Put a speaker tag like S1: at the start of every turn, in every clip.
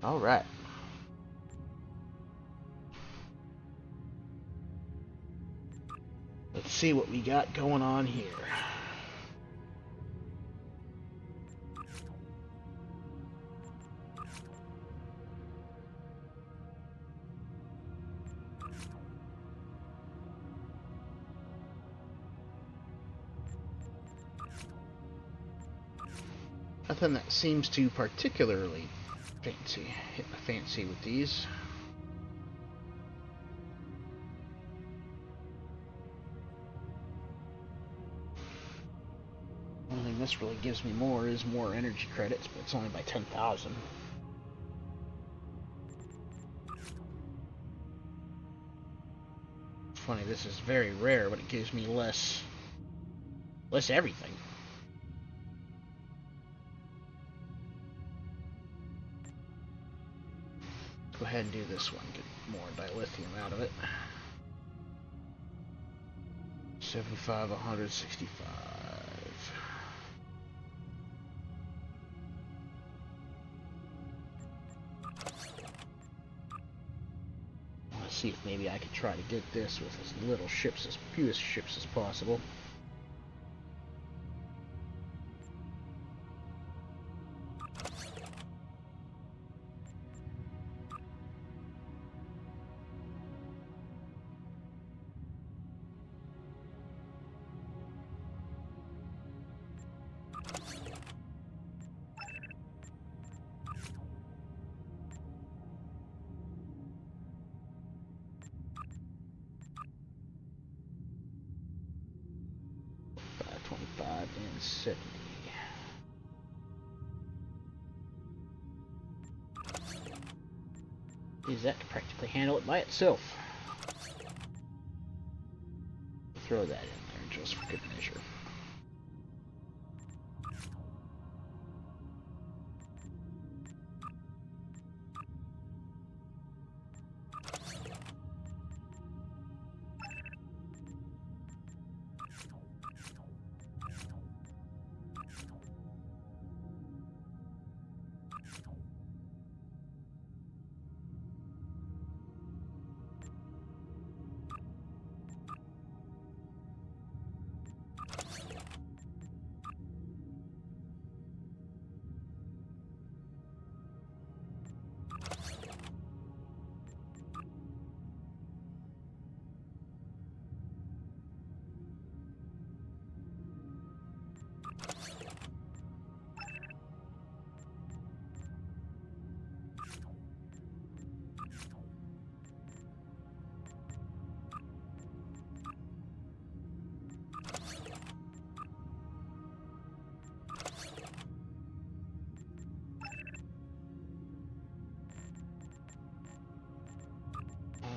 S1: All right. Let's see what we got going on here. Nothing that seems to particularly hit my fancy with these. Only thing this really gives me more is more energy credits, but it's only by 10,000. Funny, this is very rare, but it gives me less everything. Go ahead and do this one, get more dilithium out of it. 75, 165. I want to see if maybe I could try to get this with as little ships, as few ships as possible. And 70. That can practically handle it by itself. Throw that in there just for good measure.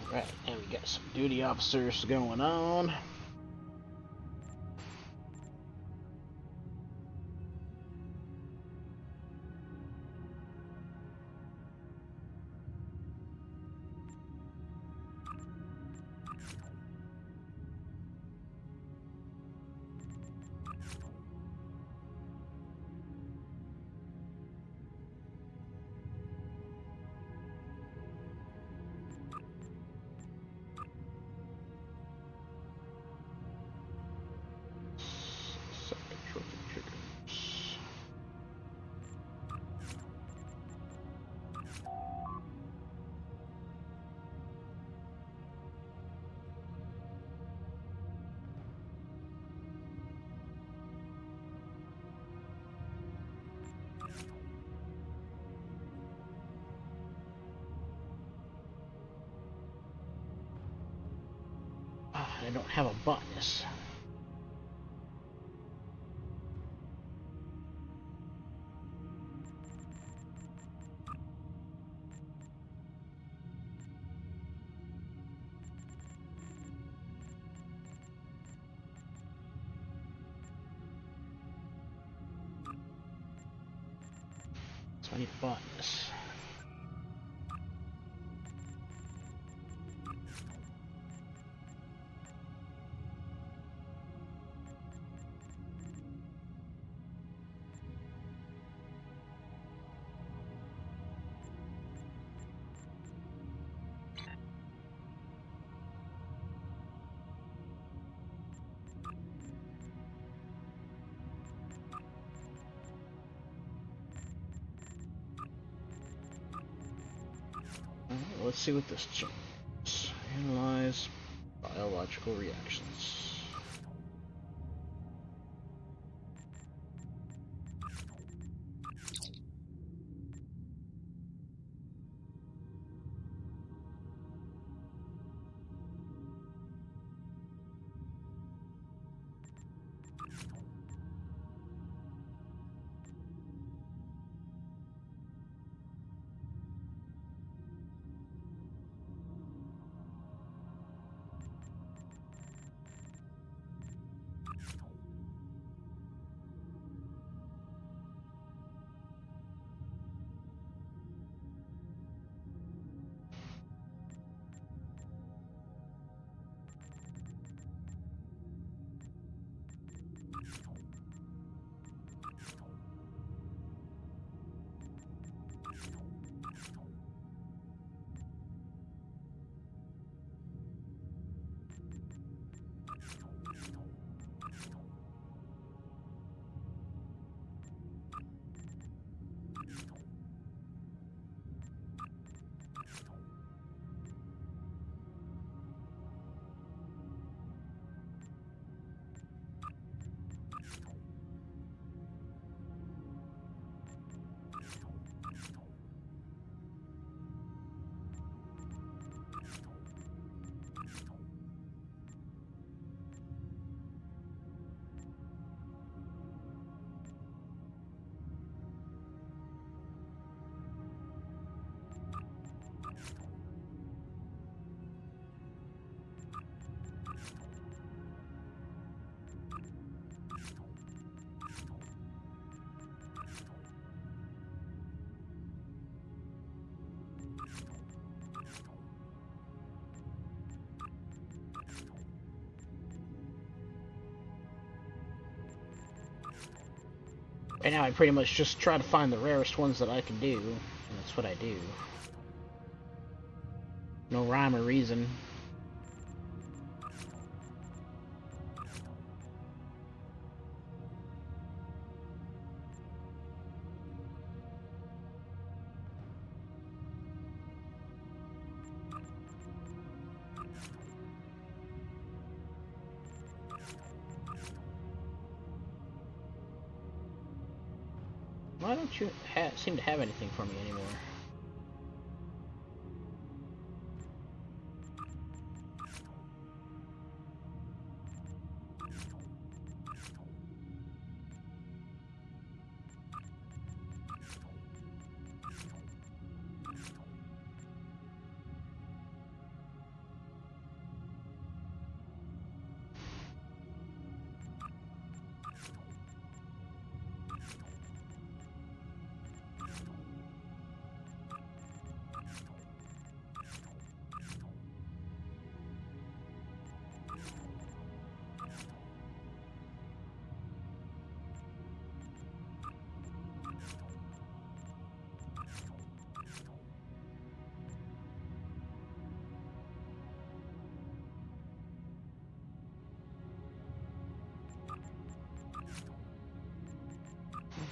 S1: Alright, and we got some duty officers going on. I don't have a botanist. So I need a botanist. Let's see what this changes. Analyze biological reactions. Right now I pretty much just try to find the rarest ones that I can do, and that's what I do. No rhyme or reason. Why don't you seem to have anything for me anymore?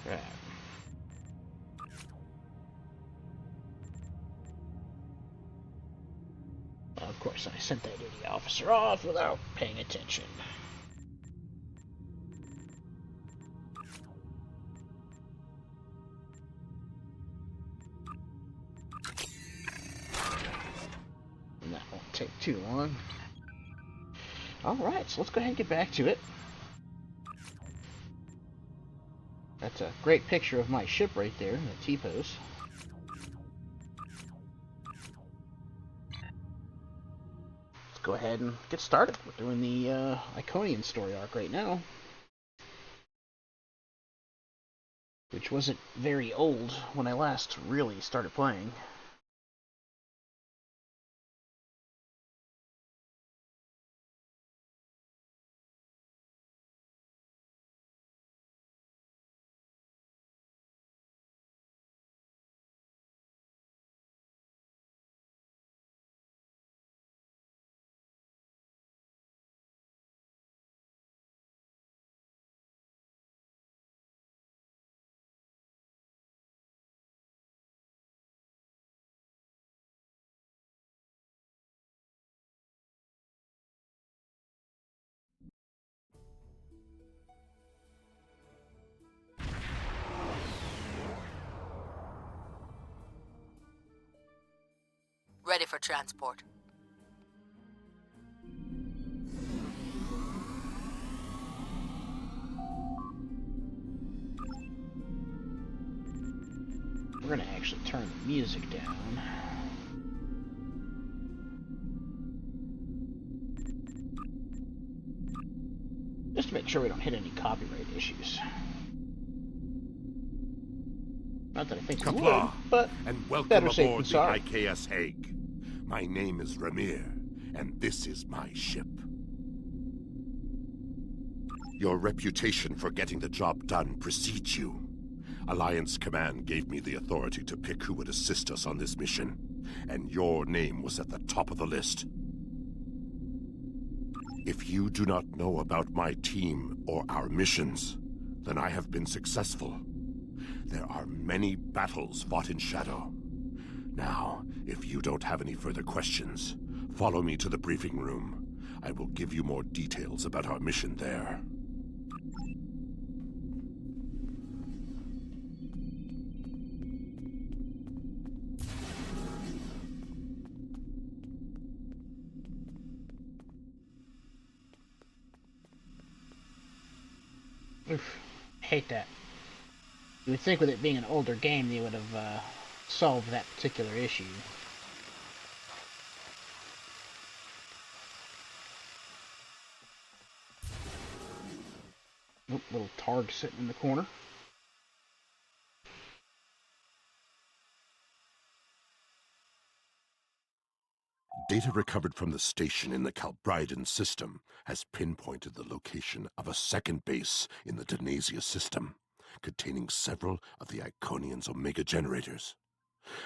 S1: Right. Of course, I sent that duty officer off without paying attention. And that won't take too long. Alright, so let's go ahead and get back to it. That's a great picture of my ship right there, the T-pose. Let's go ahead and get started. We're doing the Iconian story arc right now, which wasn't very old when I last really started playing.
S2: Ready for transport.
S1: We're gonna actually turn the music down. Just to make sure we don't hit any copyright issues. Not that I think we would, but
S3: and welcome
S1: better safe
S3: aboard
S1: than
S3: the
S1: sorry.
S3: IKS Hague. My name is Ramir, and this is my ship. Your reputation for getting the job done precedes you. Alliance Command gave me the authority to pick who would assist us on this mission, and your name was at the top of the list. If you do not know about my team or our missions, then I have been successful. There are many battles fought in shadow. Now, if you don't have any further questions, follow me to the briefing room. I will give you more details about our mission there.
S1: Oof, hate that. You would think with it being an older game they would have solved that particular issue. Oop, little Targ sitting in the corner.
S3: Data recovered from the station in the Calbriden system has pinpointed the location of a second base in the Denasia system, containing several of the Iconian's Omega generators.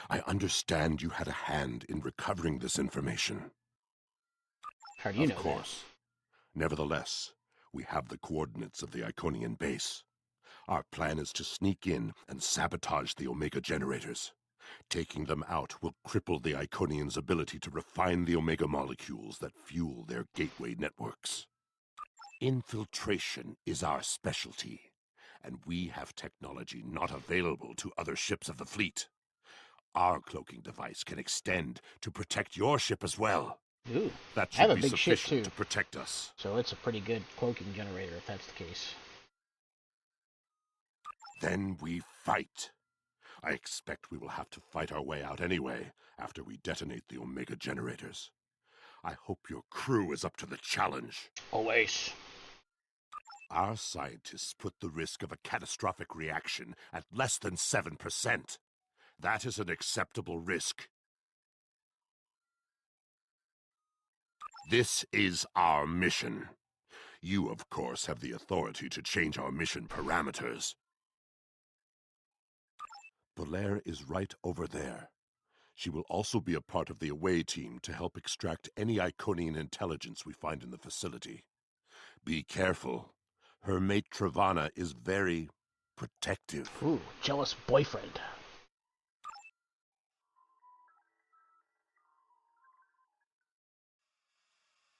S3: I understand you had a hand in recovering this information.
S1: How do you know
S3: Of course. Nevertheless, we have the coordinates of the Iconian base. Our plan is to sneak in and sabotage the Omega generators. Taking them out will cripple the Iconians' ability to refine the Omega molecules that fuel their gateway networks. Infiltration is our specialty, and we have technology not available to other ships of the fleet. Our cloaking device can extend to protect your ship as well.
S1: that? Ooh,
S3: That
S1: I have
S3: should
S1: a
S3: be
S1: big ship
S3: sufficient
S1: too,
S3: to protect us.
S1: so it's a pretty good cloaking generator if that's the case.
S3: Then we fight. I expect we will have to fight our way out anyway, after we detonate the Omega generators. I hope your crew is up to the challenge.
S1: Always.
S3: Our scientists put the risk of a catastrophic reaction at less than 7%. That is an acceptable risk. This is our mission. You, of course, have the authority to change our mission parameters. Belair is right over there. She will also be a part of the away team to help extract any Iconian intelligence we find in the facility. Be careful. Her mate Travana is very protective.
S1: Ooh, jealous boyfriend.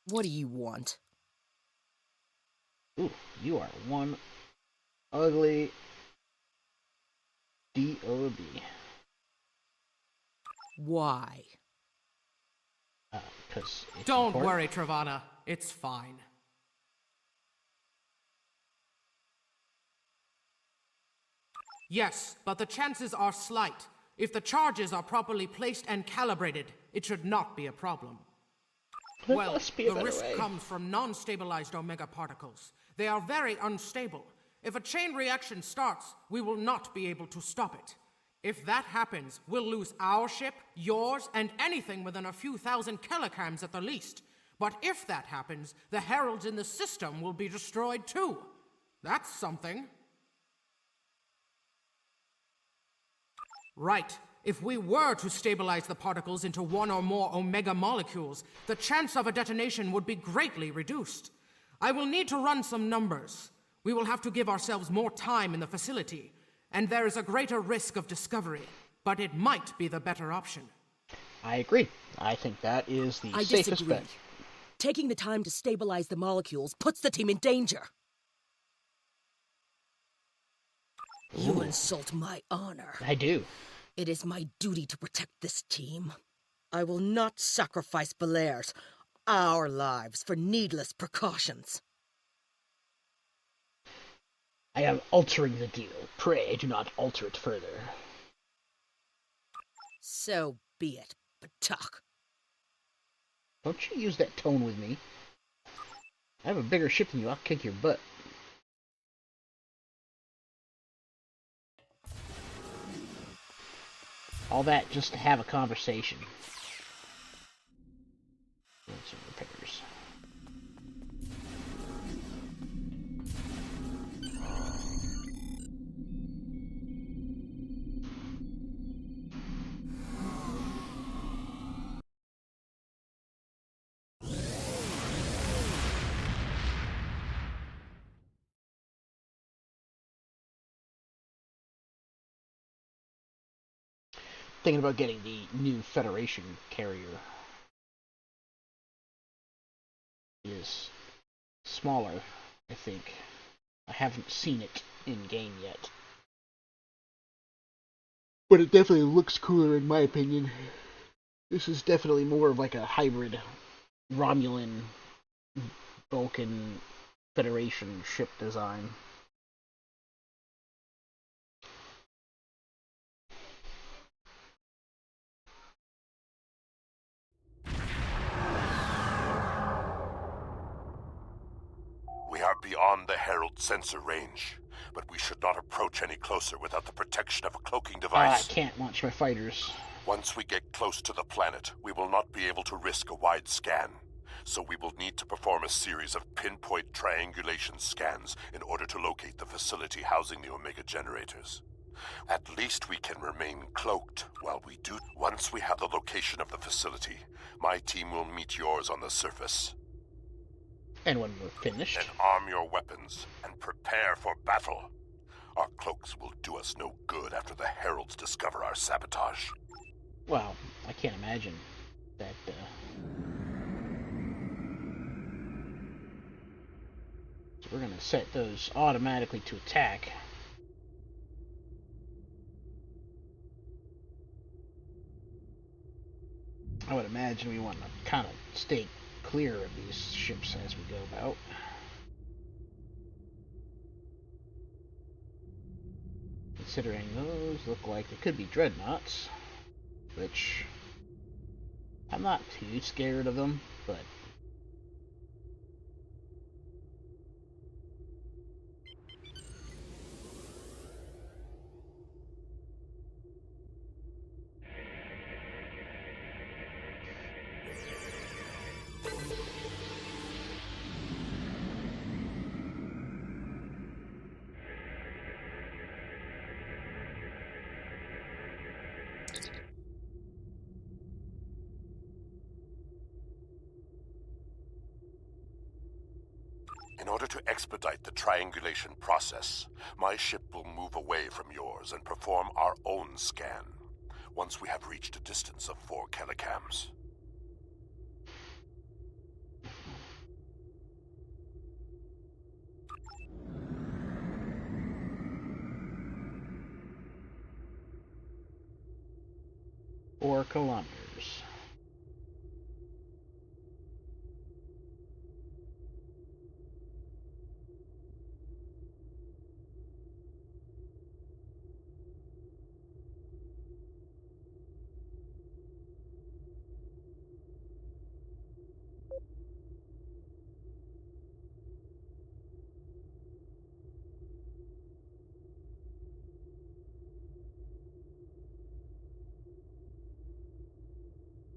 S2: What do you want?
S1: Ooh, you are one ugly DOB.
S2: Why?
S1: Because
S4: Don't worry, Travana. It's fine. Yes, but the chances are slight. If the charges are properly placed and calibrated, it should not be a problem. Well, the risk comes from non-stabilized Omega particles. They are very unstable. If a chain reaction starts, we will not be able to stop it. If that happens, we'll lose our ship, yours, and anything within a few thousand kilograms at the least. But if that happens, the heralds in the system will be destroyed too. That's something. Right. If we were to stabilize the particles into one or more Omega molecules, the chance of a detonation would be greatly reduced. I will need to run some numbers. We will have to give ourselves more time in the facility, and there is a greater risk of discovery, but it might be the better option.
S1: I agree. I think that is the safest bet.
S5: Taking the time to stabilize the molecules puts the team in danger. You insult my honor.
S1: I do.
S5: It is my duty to protect this team. I will not sacrifice Belaire's, our lives, for needless precautions.
S1: I am altering the deal. Pray do not alter it further.
S5: So be it, Batak.
S1: Don't you use that tone with me. I have a bigger ship than you. I'll kick your butt. All that just to have a conversation. Some repairs. Thinking about getting the new Federation carrier. It is smaller, I think. I haven't seen it in game yet. But it definitely looks cooler in my opinion. This is definitely more of like a hybrid Romulan Vulcan Federation ship design.
S3: We are beyond the Herald sensor range, but we should not approach any closer without the protection of a cloaking device.
S1: I can't launch my fighters.
S3: Once we get close to the planet, we will not be able to risk a wide scan. So we will need to perform a series of pinpoint triangulation scans in order to locate the facility housing the Omega generators. At least we can remain cloaked while we do. Once we have the location of the facility, my team will meet yours on the surface.
S1: And when we're finished...
S3: Then arm your weapons and prepare for battle. Our cloaks will do us no good after the Heralds discover our sabotage.
S1: Well, I can't imagine that, So we're gonna set those automatically to attack. I would imagine we want to kind of stay clear of these ships as we go about. Considering those look like they could be dreadnoughts, which I'm not too scared of them, but
S3: in order to expedite the triangulation process, my ship will move away from yours and perform our own scan, once we have reached a distance of 4 kilocams.
S1: Or kilometers.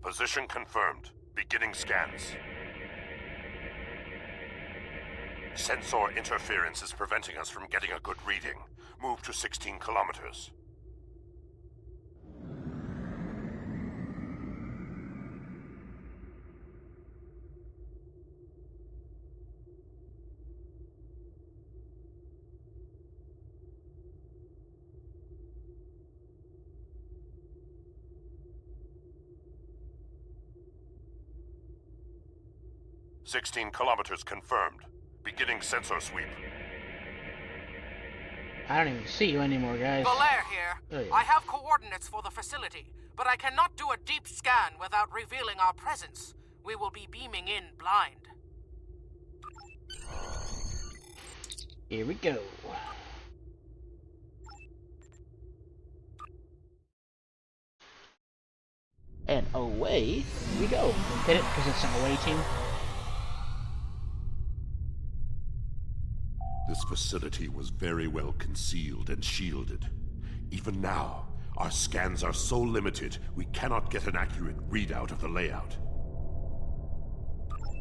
S3: Position confirmed. Beginning scans. Sensor interference is preventing us from getting a good reading. Move to 16 kilometers. "16 kilometers confirmed. Beginning sensor sweep."
S1: I don't even see you anymore, guys.
S4: Belair here.
S1: There you
S4: I
S1: are.
S4: have coordinates for the facility, but I cannot do a deep scan without revealing our presence. We will be beaming in blind.
S1: Here we go. And away we go. Hit it because it's an away team.
S3: This facility was very well concealed and shielded. Even now, our scans are so limited, we cannot get an accurate readout of the layout.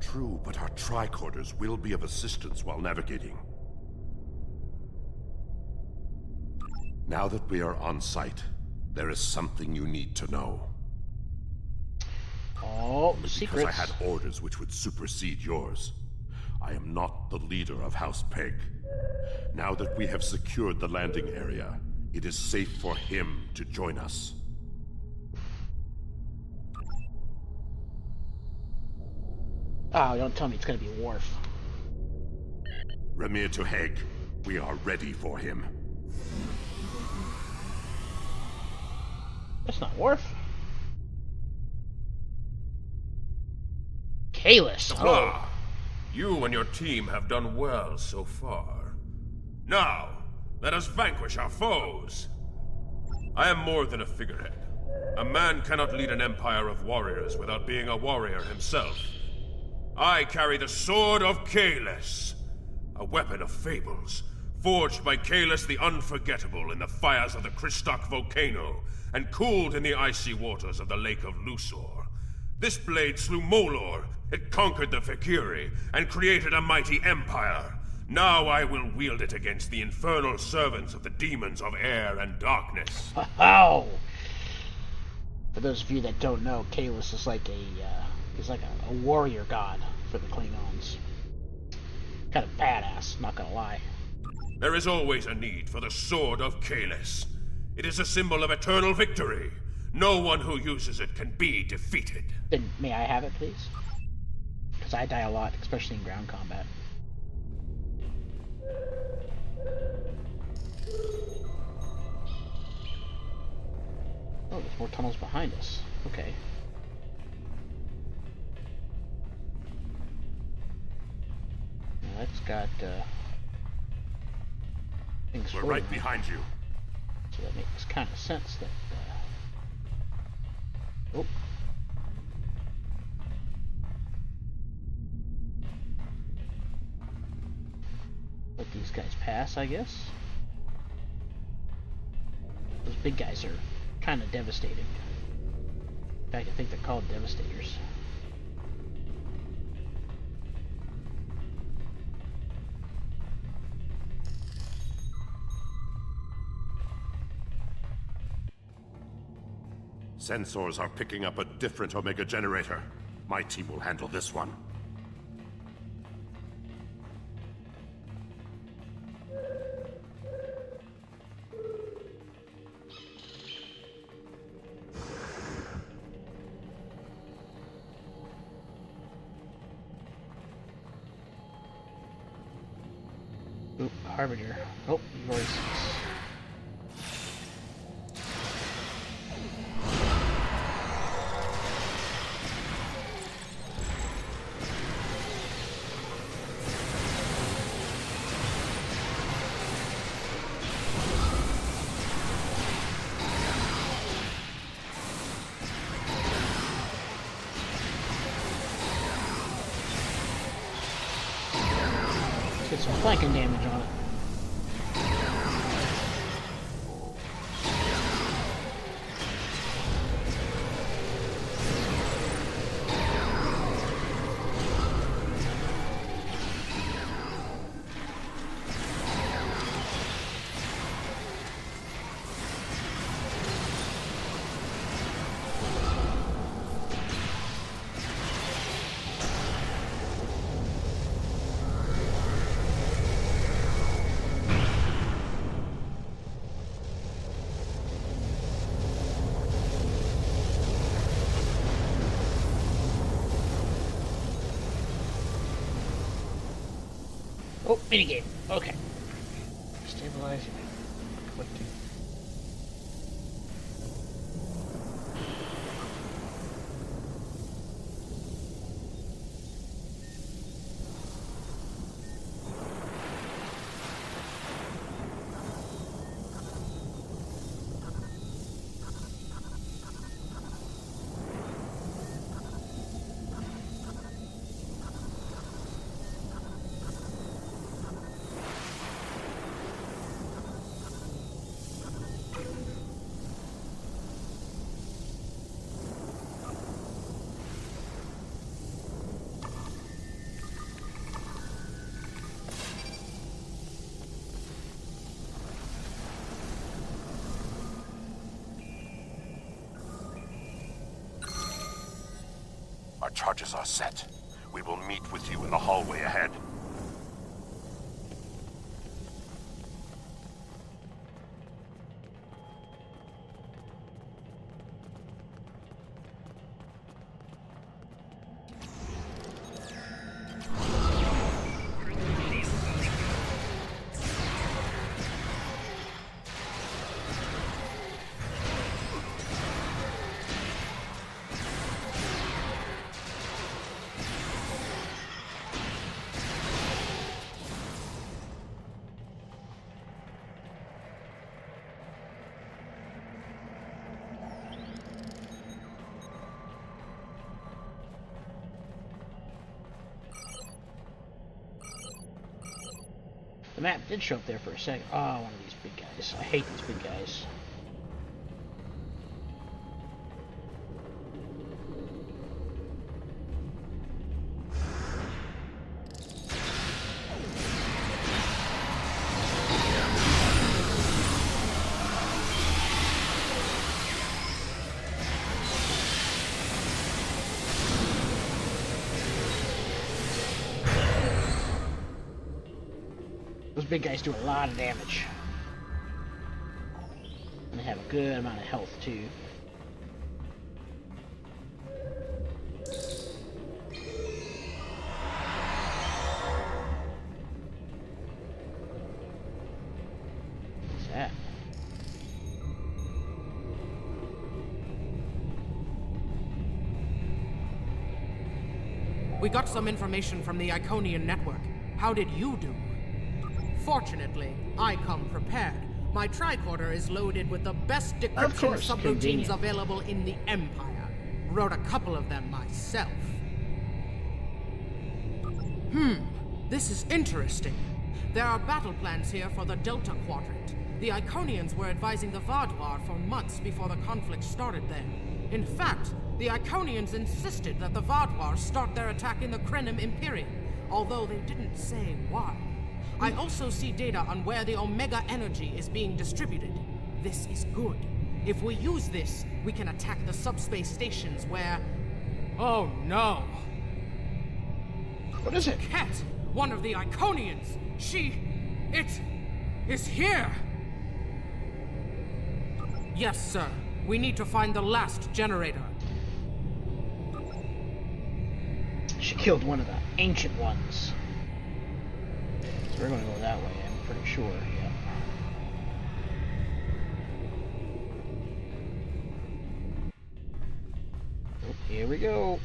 S3: True, but our tricorders will be of assistance while navigating. Now that we are on site, there is something you need to know.
S1: Oh,
S3: Because
S1: secrets.
S3: I had orders which would supersede yours. I am not the leader of House Peg. Now that we have secured the landing area, it is safe for him to join us.
S1: Oh, don't tell me it's gonna be Worf.
S3: Remir to Heg, we are ready for him.
S1: That's not Worf. Kalis. Oh.
S6: Ah, you and your team have done well so far. Now, let us vanquish our foes. I am more than a figurehead. A man cannot lead an empire of warriors without being a warrior himself. I carry the Sword of Kalis, a weapon of fables, forged by Kalis the Unforgettable in the fires of the Kristok volcano, and cooled in the icy waters of the Lake of Luthor. This blade slew Molor, it conquered the Fakiri, and created a mighty empire. Now I will wield it against the infernal servants of the demons of air and darkness.
S1: Oh. For those of you that don't know, Kalis is like a warrior god for the Klingons. Kind of badass, not gonna lie.
S6: There is always a need for the Sword of Kalis. It is a symbol of eternal victory. No one who uses it can be defeated.
S1: Then may I have it, please? Because I die a lot, especially in ground combat. Oh, there's more tunnels behind us. Okay. Now that's got things
S3: We're
S1: floating
S3: right
S1: on.
S3: behind you.
S1: So that makes kind of sense that. Oh. Let these guys pass, I guess. Those big guys are kind of devastating. In fact, I think they're called Devastators.
S3: Sensors are picking up a different Omega generator. My team will handle this one.
S1: Oop, Harbinger. Oh, you've already seen this. Get some flanking damage on it. Oh, minigame. Okay. Stabilizing.
S3: Our charges are set. We will meet with you in the hallway ahead.
S1: The map did show up there for a second. Oh, one of these big guys. I hate these big guys. Those big guys do a lot of damage. And they have a good amount of health, too. What's that?
S4: We got some information from the Iconian network. How did you do? Fortunately, I come prepared. My tricorder is loaded with the best decryption subroutines available in the Empire. Wrote a couple of them myself. This is interesting. There are battle plans here for the Delta Quadrant. The Iconians were advising the Vaadwaur for months before the conflict started there. In fact, the Iconians insisted that the Vaadwaur start their attack in the Krenim Imperium, although they didn't say why. I also see data on where the Omega energy is being distributed. This is good. If we use this, we can attack the subspace stations where... Oh no!
S1: What is it?
S4: Ket, one of the Iconians! It is here! Yes, sir. We need to find the last generator.
S1: She killed one of the ancient ones. So we're gonna go that way, I'm pretty sure, yeah. Oh, here we go.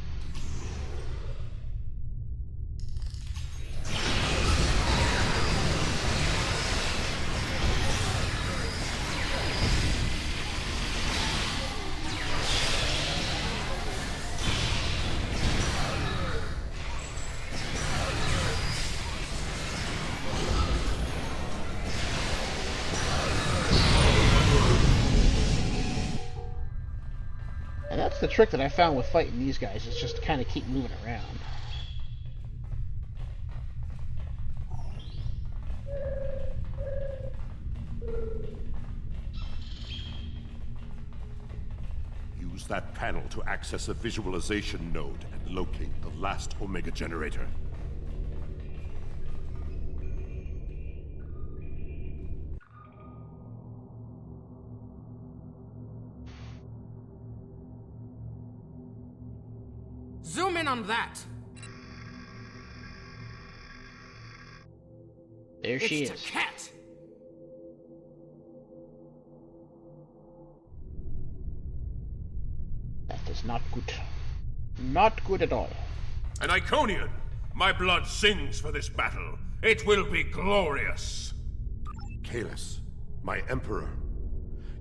S1: And that's the trick that I found with fighting these guys, is just to kind of keep moving around.
S3: Use that panel to access a visualization node and locate the last Omega generator.
S4: Zoom in on that!
S1: There she is.
S4: It's to Ket!
S1: That is not good. Not good at all.
S6: An Iconian! My blood sings for this battle. It will be glorious!
S3: Kahless, my Emperor,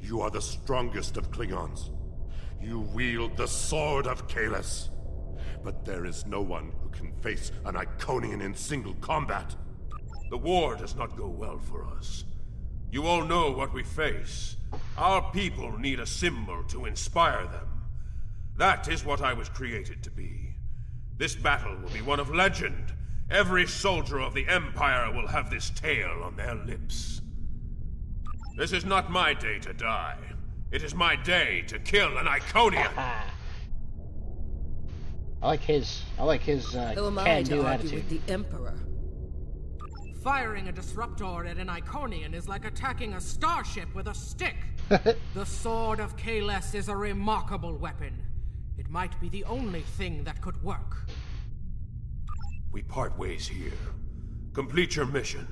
S3: you are the strongest of Klingons. You wield the sword of Kahless. But there is no one who can face an Iconian in single combat.
S6: The war does not go well for us. You all know what we face. Our people need a symbol to inspire them. That is what I was created to be. This battle will be one of legend. Every soldier of the Empire will have this tale on their lips. This is not my day to die. It is my day to kill an Iconian!
S1: I like his
S5: Who am I to
S1: can-do
S5: argue
S1: attitude.
S5: with the Emperor?
S4: Firing a disruptor at an Iconian is like attacking a starship with a stick. The Sword of Kalos is a remarkable weapon. It might be the only thing that could work.
S6: We part ways here. Complete your mission.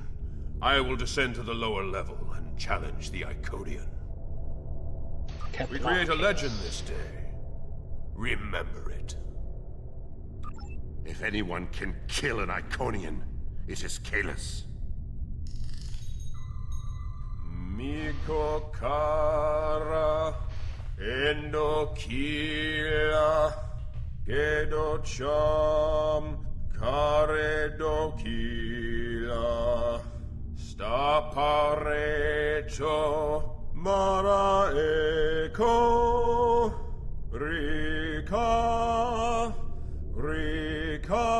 S6: I will descend to the lower level and challenge the Iconian. We create a legend this day. Remember it.
S3: If anyone can kill an Iconian, it is Kalos.
S6: Miko kara endo kila gedo cham kare do kila stapareto mara eko rika rika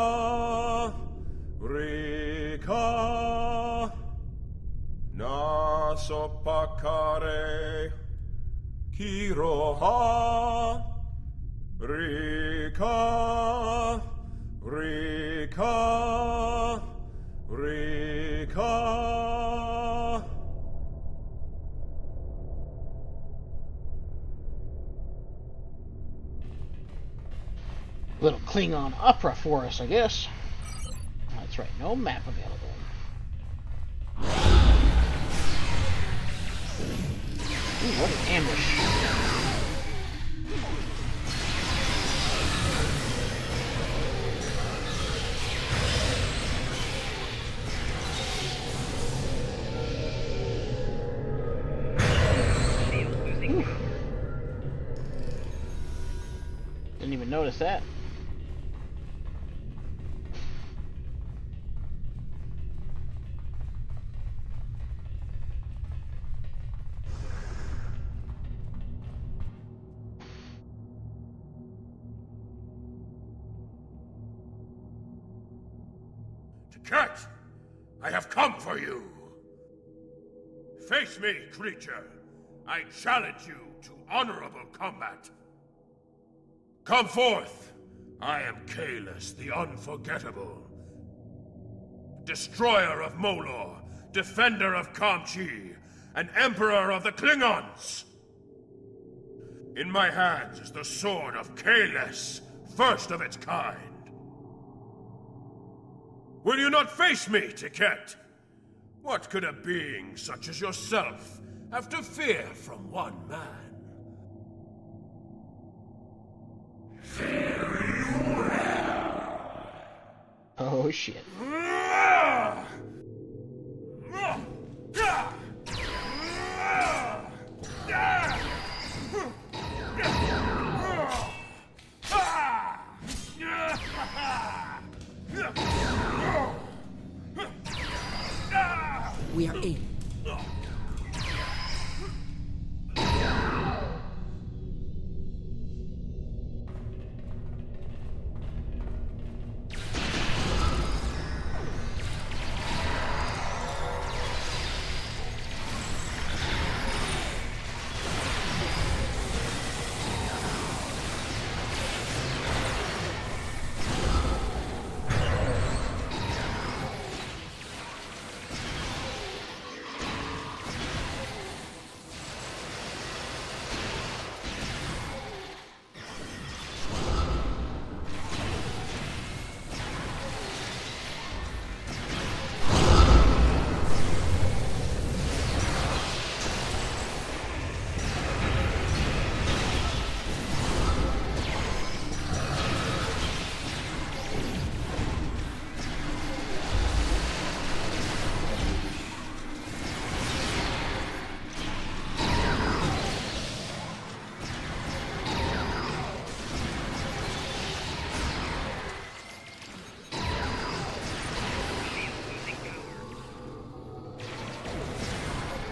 S6: rika na sopakare kiroha rika rika rika.
S1: Little Klingon opera for us, I guess. That's right, no map available. Ooh, what an ambush. Ooh. Didn't even notice that.
S6: Cat, I have come for you. Face me, creature. I challenge you to honorable combat. Come forth. I am Kalos the Unforgettable. Destroyer of Molor, defender of Kamchi, and emperor of the Klingons. In my hands is the sword of Kalos, first of its kind. Will you not face me, Tiket? What could a being such as yourself have to fear from one man? Very well.
S1: Oh shit.
S5: We are in.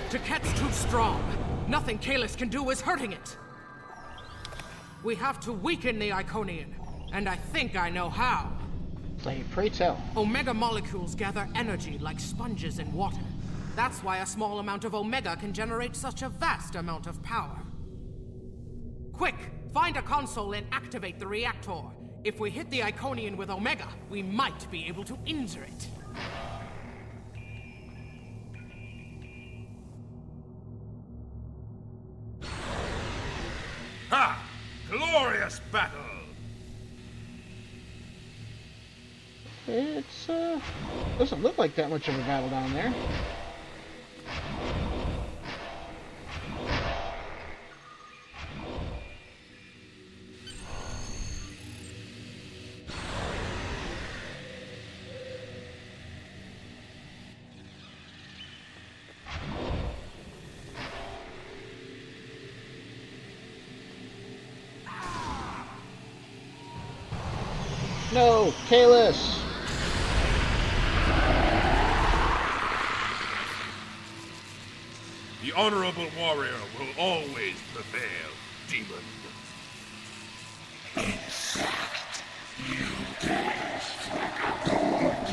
S4: Tiket's too strong. Nothing Kalos can do is hurting it. We have to weaken the Iconian, and I think I know how.
S1: Pray tell.
S4: Omega molecules gather energy like sponges in water. That's why a small amount of Omega can generate such a vast amount of power. Quick, find a console and activate the reactor. If we hit the Iconian with Omega, we might be able to injure it.
S6: Ha! Glorious battle!
S1: It's, doesn't look like that much of a battle down there. No, Kalis!
S6: The honorable warrior will always prevail, demon.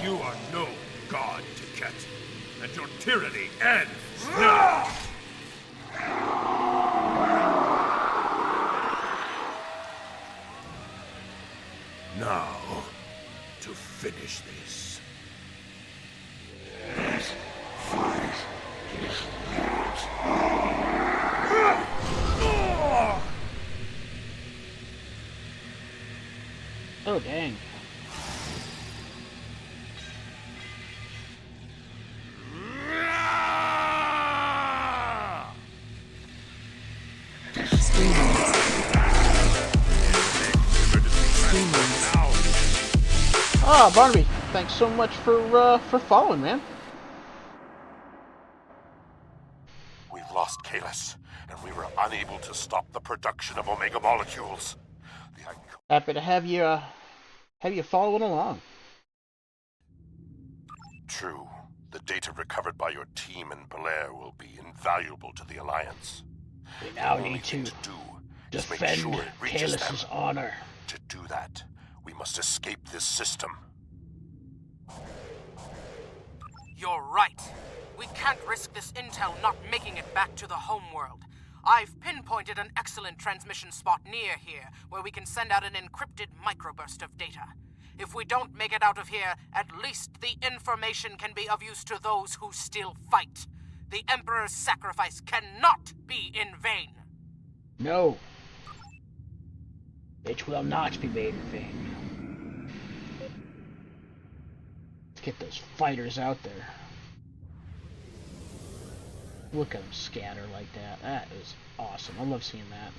S6: You are no god, Tiket, and your tyranny ends now! Now, to finish this.
S1: Oh, dang. Ah, Barnaby, thanks so much for following, man.
S3: We've lost Kalis, and we were unable to stop the production of Omega molecules.
S1: Happy to have you following along.
S3: True. The data recovered by your team in Belair will be invaluable to the Alliance.
S1: We now
S3: The only
S1: need
S3: thing
S1: to
S3: do is make
S1: defend
S3: sure it reaches
S1: Kalis's
S3: them.
S1: honor.
S3: To do that, we must escape this system.
S4: You're right. We can't risk this intel not making it back to the homeworld. I've pinpointed an excellent transmission spot near here where we can send out an encrypted microburst of data. If we don't make it out of here, at least the information can be of use to those who still fight. The Emperor's sacrifice cannot be in vain.
S1: No. It will not be made in vain. Let's get those fighters out there. Look at them scatter like that. That is awesome. I love seeing that.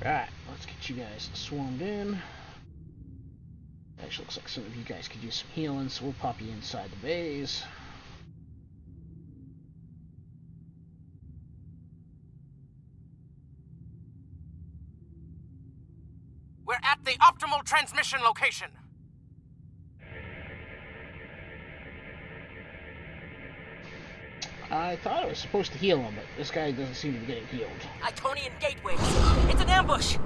S1: Alright, let's get you guys swarmed in. Actually looks like some of you guys could use some healing, so we'll pop you inside the base.
S4: We're at the optimal transmission location.
S1: I thought I was supposed to heal him, but this guy doesn't seem to be getting healed.
S2: Iconian gateways. It's an ambush.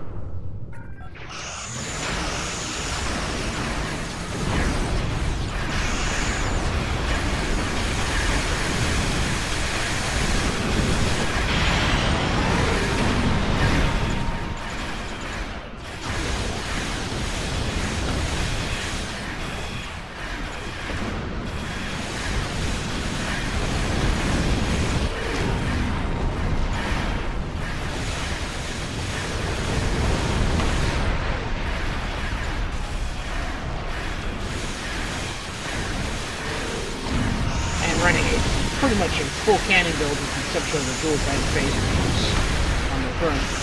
S1: mentioned, full cannon build with the exception of the dual tank phase on the front.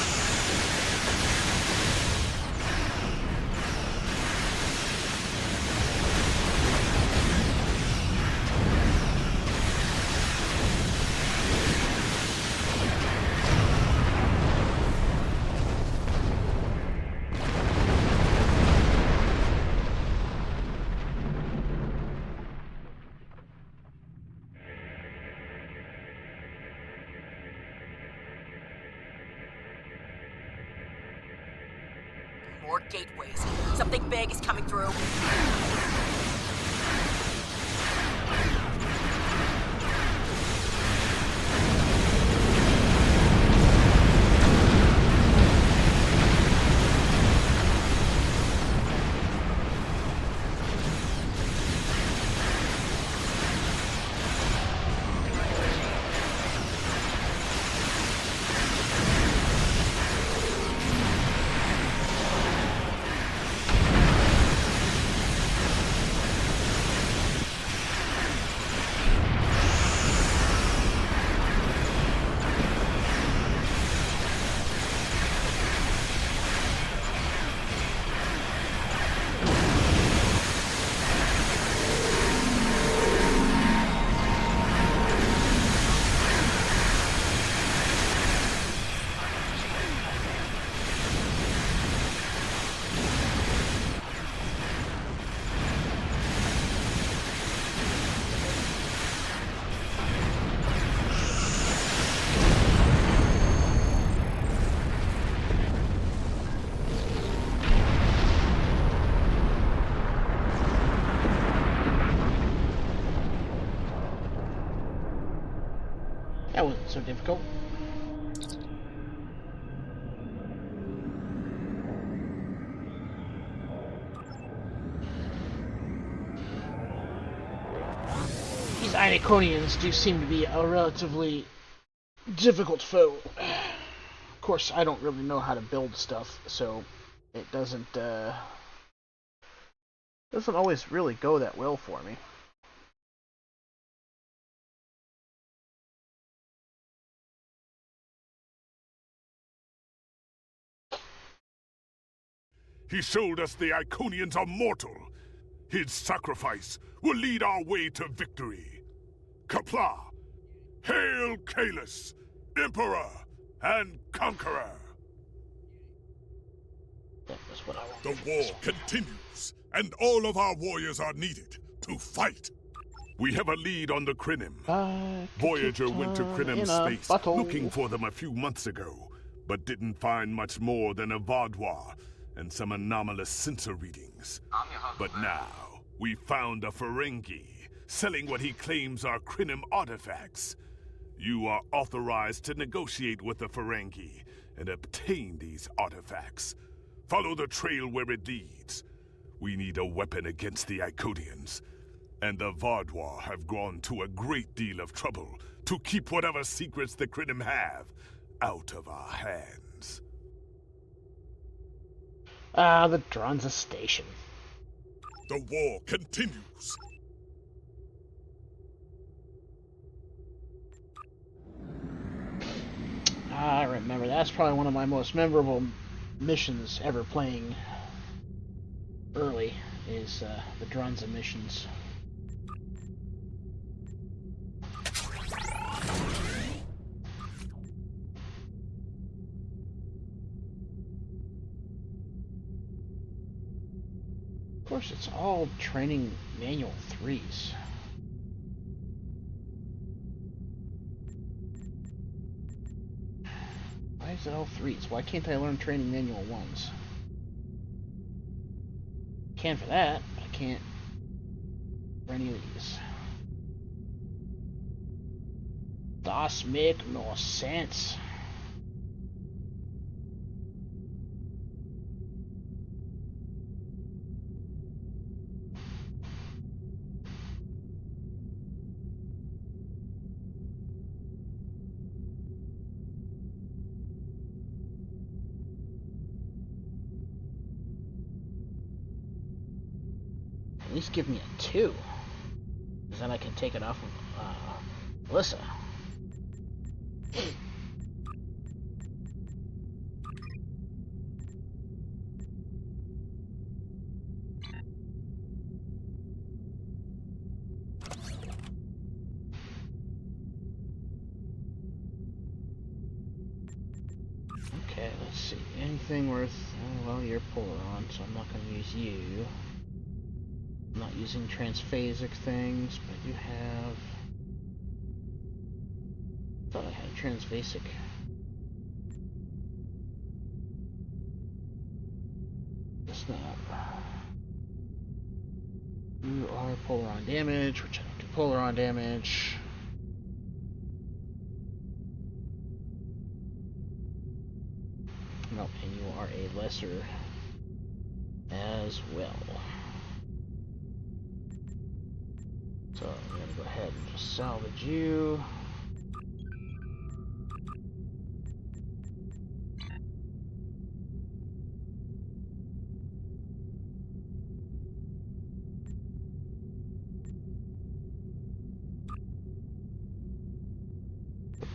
S2: More gateways. Something big is coming through. That wasn't so difficult. These Iconians do seem to be a relatively difficult foe. Of course, I don't really know how to build stuff, so it doesn't always really go that well for me.
S3: He showed us the Iconians are mortal. His sacrifice will lead our way to victory. Qapla'! Hail Kalis, Emperor and Conqueror!
S1: That was what I wanted.
S3: The war continues, and all of our warriors are needed to fight. We have a lead on the Krinim. Voyager went to Krinim space looking for them a few months ago, but didn't find much more than a Vaadwaur and some anomalous sensor readings. But now, we found a Ferengi, selling what he claims are Krinim artifacts. You are authorized to negotiate with the Ferengi and obtain these artifacts. Follow the trail where it leads. We need a weapon against the Iconians, and the Vaadwaur have gone to a great deal of trouble to keep whatever secrets the Krinim have out of our hands.
S1: The Dranza Station.
S3: The war continues.
S1: I remember. That's probably one of my most memorable missions ever playing early, is the Dranza missions. Of course, it's all training manual 3s. Why is it all 3s? Why can't I learn training manual 1s? Can for that, but I can't for any of these. Das make no sense. At least give me a 2. Because then I can take it off of
S2: Alyssa. Okay, let's see. Anything worth... well, you're Polaron, so I'm not going to use you. I'm not using transphasic things, but I do have... I thought I had a transphasic. It's not. You are Polaron damage, which I don't do Polaron damage. Nope, and you are a lesser as well. So I'm going to go ahead and just salvage you.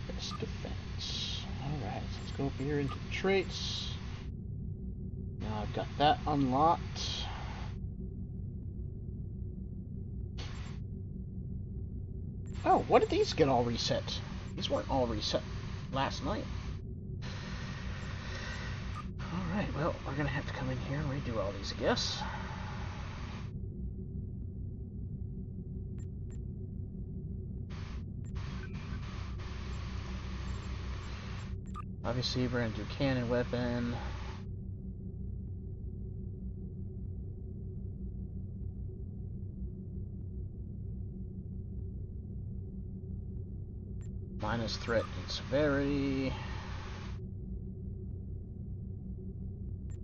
S2: Best defense. Alright, so let's go over here into the traits. Now I've got that unlocked. Oh, what did these get all reset? These weren't all reset last night. Alright, well, we're gonna have to come in here and redo all these, I guess. Obviously, we're gonna do cannon weapon. Minus threat and severity.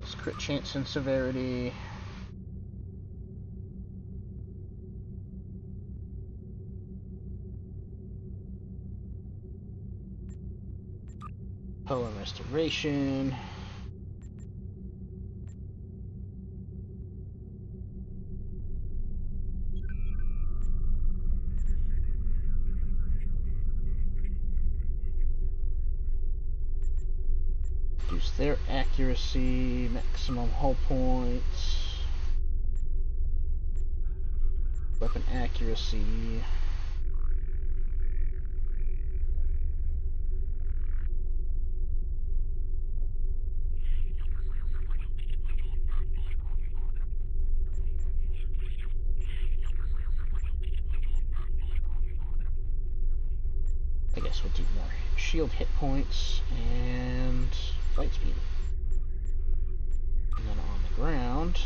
S2: Plus crit chance and severity. Poem restoration. Reduce their accuracy, maximum hull points, weapon accuracy. I guess we'll do more shield hit points and flight speed. And then on the ground,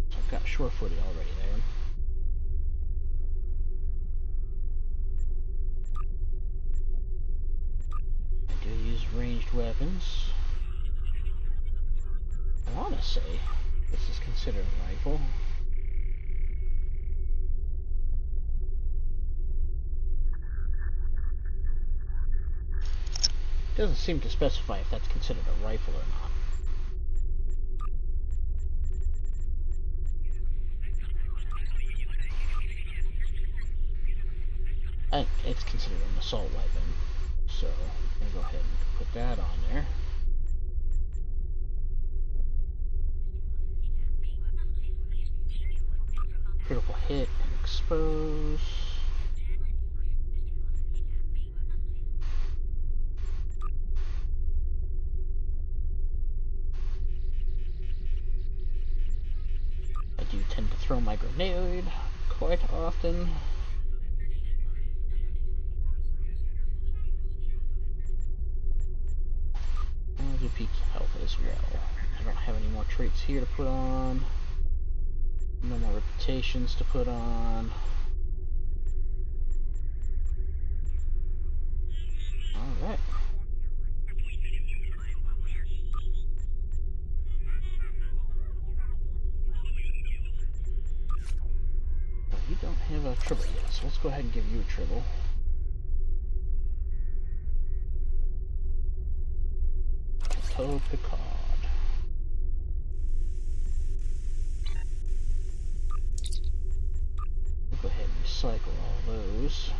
S2: so I've got sure-footed already there. I do use ranged weapons. I want to say this is considered a rifle. It doesn't seem to specify if that's considered a rifle or not. It's considered an assault weapon, so I'm going to go ahead and put that on there. Critical hit and expose. I do tend to throw my grenade quite often. I'll do peak health as well. I don't have any more traits here to put on. No more reputations to put on. Alright. Well, you don't have a tribble yet, so let's go ahead and give you a tribble. Chateau Picard. We'll go ahead and recycle all those.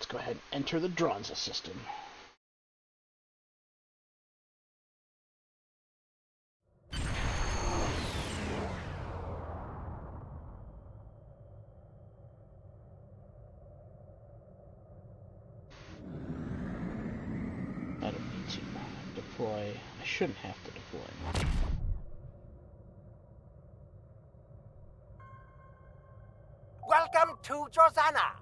S2: let's go ahead and enter the Dronza system. I don't need to deploy. I shouldn't have to deploy.
S7: Welcome to Drozana.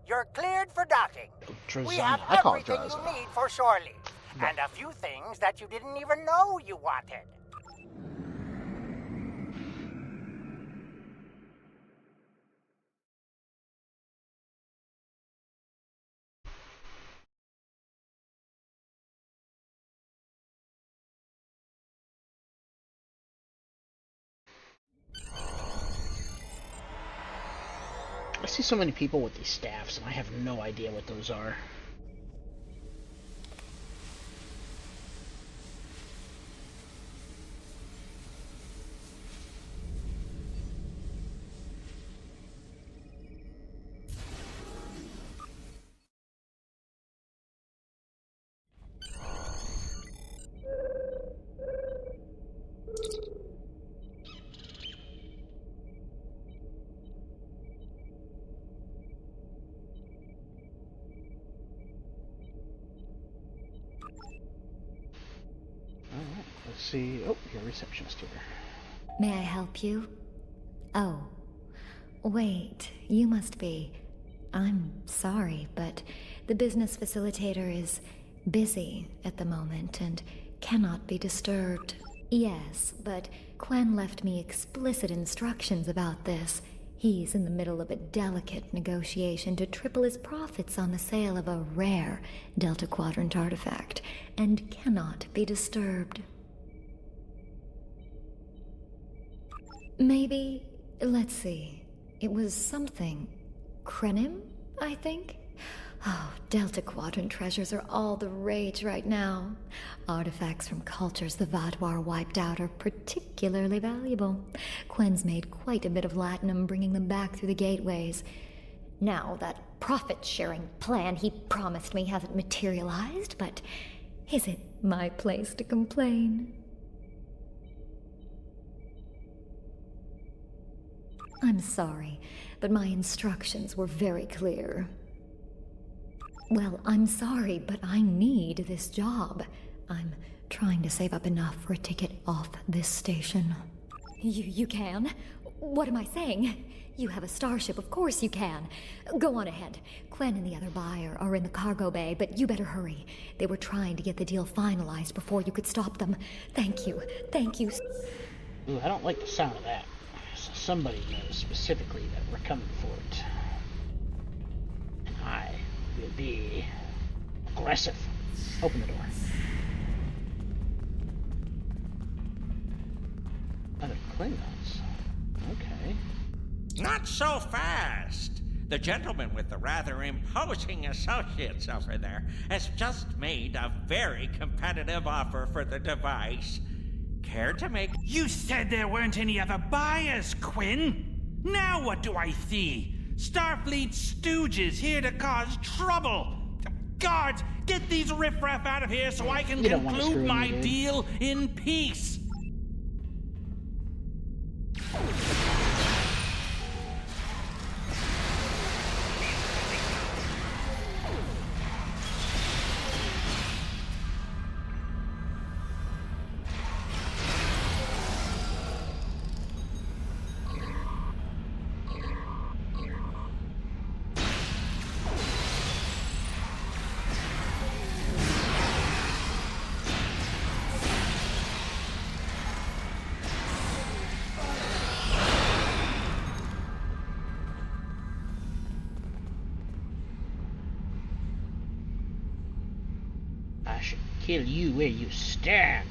S7: You're cleared for docking.
S2: Drozana.
S7: We have
S2: I call it
S7: everything
S2: Dronza.
S7: you need for shore leave, and a few things that you didn't even know you wanted.
S2: I see so many people with these staffs, and I have no idea what those are. Alright, let's see. Oh, you're a receptionist here.
S8: May I help you? Oh. Wait, you must be. I'm sorry, but the business facilitator is busy at the moment and cannot be disturbed. Yes, but Quen left me explicit instructions about this. He's in the middle of a delicate negotiation to triple his profits on the sale of a rare Delta Quadrant artifact, and cannot be disturbed. Maybe, let's see, it was something. Krenim, I think? Oh, Delta Quadrant treasures are all the rage right now. Artifacts from cultures the Vaadwaur wiped out are particularly valuable. Quen's made quite a bit of latinum bringing them back through the gateways. Now, that profit-sharing plan he promised me hasn't materialized, but is it my place to complain? I'm sorry, but my instructions were very clear. Well, I'm sorry, but I need this job. I'm trying to save up enough for a ticket off this station. You can? What am I saying? You have a starship, of course you can. Go on ahead. Quen and the other buyer are in the cargo bay, but you better hurry. They were trying to get the deal finalized before you could stop them. Thank you. Thank you.
S2: Ooh, I don't like the sound of that. So somebody knows specifically that we're coming for it. And I will be aggressive. Open the door. Other Klingons. Okay.
S9: Not so fast. The gentleman with the rather imposing associates over there has just made a very competitive offer for the device. Care to make...
S10: You said there weren't any other buyers, Quinn. Now what do I see? Starfleet stooges here to cause trouble. Guards, get these riffraff out of here so I can conclude my deal in peace.
S2: I should kill you where you stand.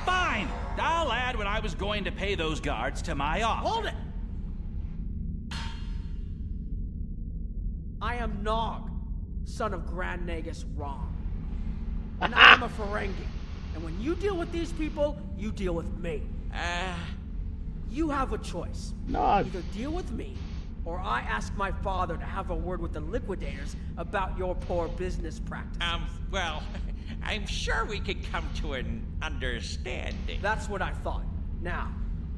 S10: Fine! I'll add what I was going to pay those guards to my offer.
S11: Hold it! I am Nog, son of Grand Nagus Rom. And I'm a Ferengi. And when you deal with these people, you deal with me. You have a choice.
S1: No.
S11: Either deal with me, or I ask my father to have a word with the liquidators about your poor business practices.
S9: Well, I'm sure we could come to an understanding.
S11: That's what I thought. Now,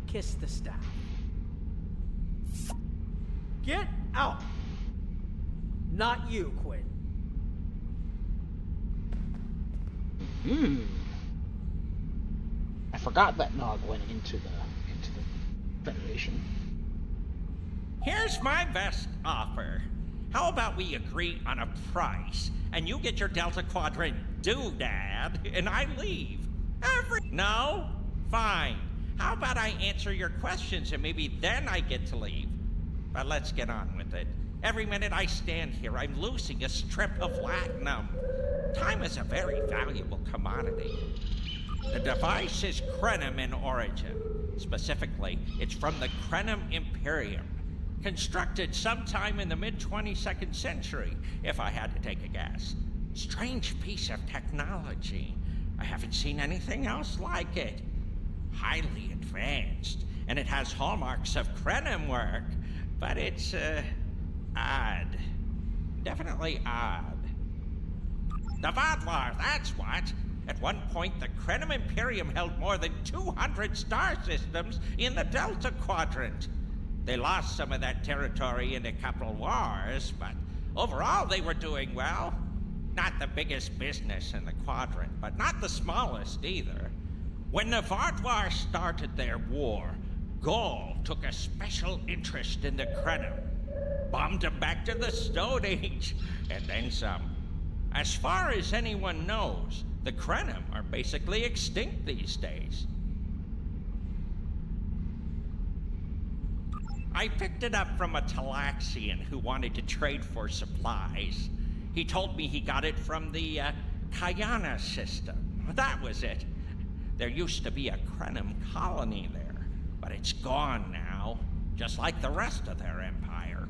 S11: kiss the staff. Get out! Not you, Quinn.
S2: I forgot that Nog went into the Federation.
S9: Here's my best offer. How about we agree on a price, and you get your Delta Quadrant doodad, and I leave? No? Fine. How about I answer your questions, and maybe then I get to leave? But let's get on with it. Every minute I stand here, I'm losing a strip of latinum. Time is a very valuable commodity. The device is Krenim in origin. Specifically, it's from the Krenim Imperium. Constructed sometime in the mid-22nd century, if I had to take a guess. Strange piece of technology. I haven't seen anything else like it. Highly advanced, and it has hallmarks of Krenim work, but it's, odd. Definitely odd. The Vodlar, that's what! At one point, the Krenim Imperium held more than 200 star systems in the Delta Quadrant. They lost some of that territory in a couple wars, but overall they were doing well. Not the biggest business in the quadrant, but not the smallest either. When the Vodlar started their war, Gaul took a special interest in the Krenim. Bombed them back to the Stone Age, and then some. As far as anyone knows, the Krenim are basically extinct these days. I picked it up from a Talaxian who wanted to trade for supplies. He told me he got it from the Kayana system. That was it. There used to be a Krenim colony there, but it's gone now, just like the rest of their empire.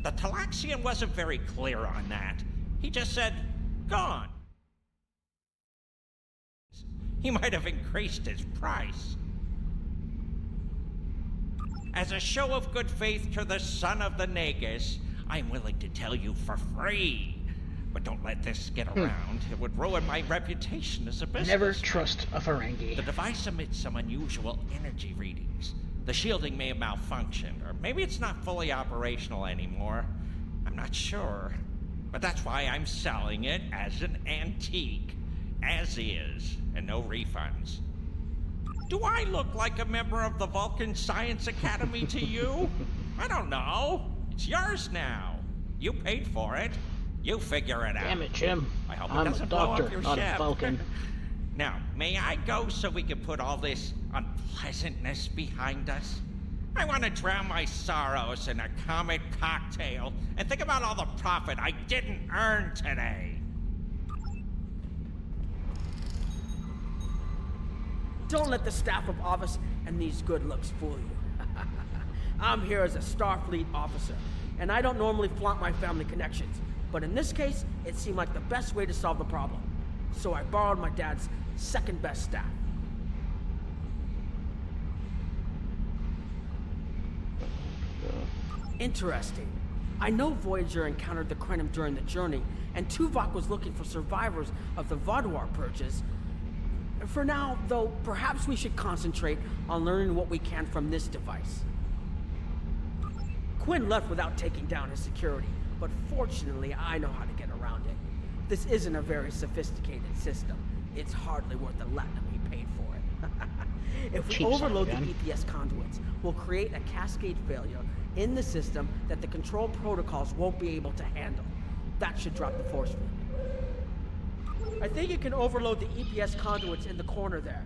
S9: The Talaxian wasn't very clear on that. He just said, gone. He might have increased his price. As a show of good faith to the son of the Nagus, I'm willing to tell you for free. But don't let this get around. It would ruin my reputation as a businessman.
S2: Never trust a Ferengi.
S9: The device emits some unusual energy readings. The shielding may have malfunctioned, or maybe it's not fully operational anymore. I'm not sure. But that's why I'm selling it as an antique. As is, and no refunds. Do I look like a member of the Vulcan Science Academy to you? I don't know. It's yours now. You paid for it. You figure it out.
S2: Damn it, Jim.
S9: I hope
S2: I'm
S9: it doesn't
S2: a doctor,
S9: blow up your
S2: not
S9: ship.
S2: a Vulcan.
S9: Now, may I go so we can put all this unpleasantness behind us? I want to drown my sorrows in a comet cocktail and think about all the profit I didn't earn today.
S11: Don't let the staff of Office and these good looks fool you. I'm here as a Starfleet officer, and I don't normally flaunt my family connections, but in this case, it seemed like the best way to solve the problem. So I borrowed my dad's second best staff. Interesting. I know Voyager encountered the Krenim during the journey, and Tuvok was looking for survivors of the Vodwar purges. For now, though, perhaps we should concentrate on learning what we can from this device. Quinn left without taking down his security, but fortunately I know how to get around it. This isn't a very sophisticated system. It's hardly worth the latinum he paid for it. If we
S2: Cheap
S11: overload the
S2: son again.
S11: EPS conduits, we'll create a cascade failure in the system that the control protocols won't be able to handle. That should drop the force field. I think you can overload the EPS conduits in the corner there.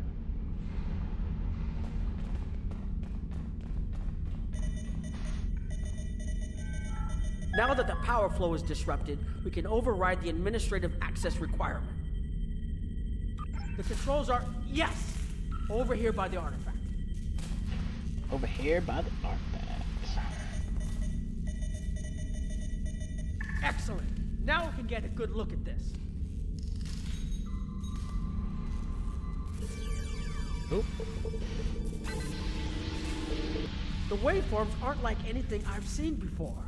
S11: Now that the power flow is disrupted, we can override the administrative access requirement. The controls are, yes, over here by the artifact.
S2: Over here by the artifact.
S11: Excellent. Now we can get a good look at this. The waveforms aren't like anything I've seen before.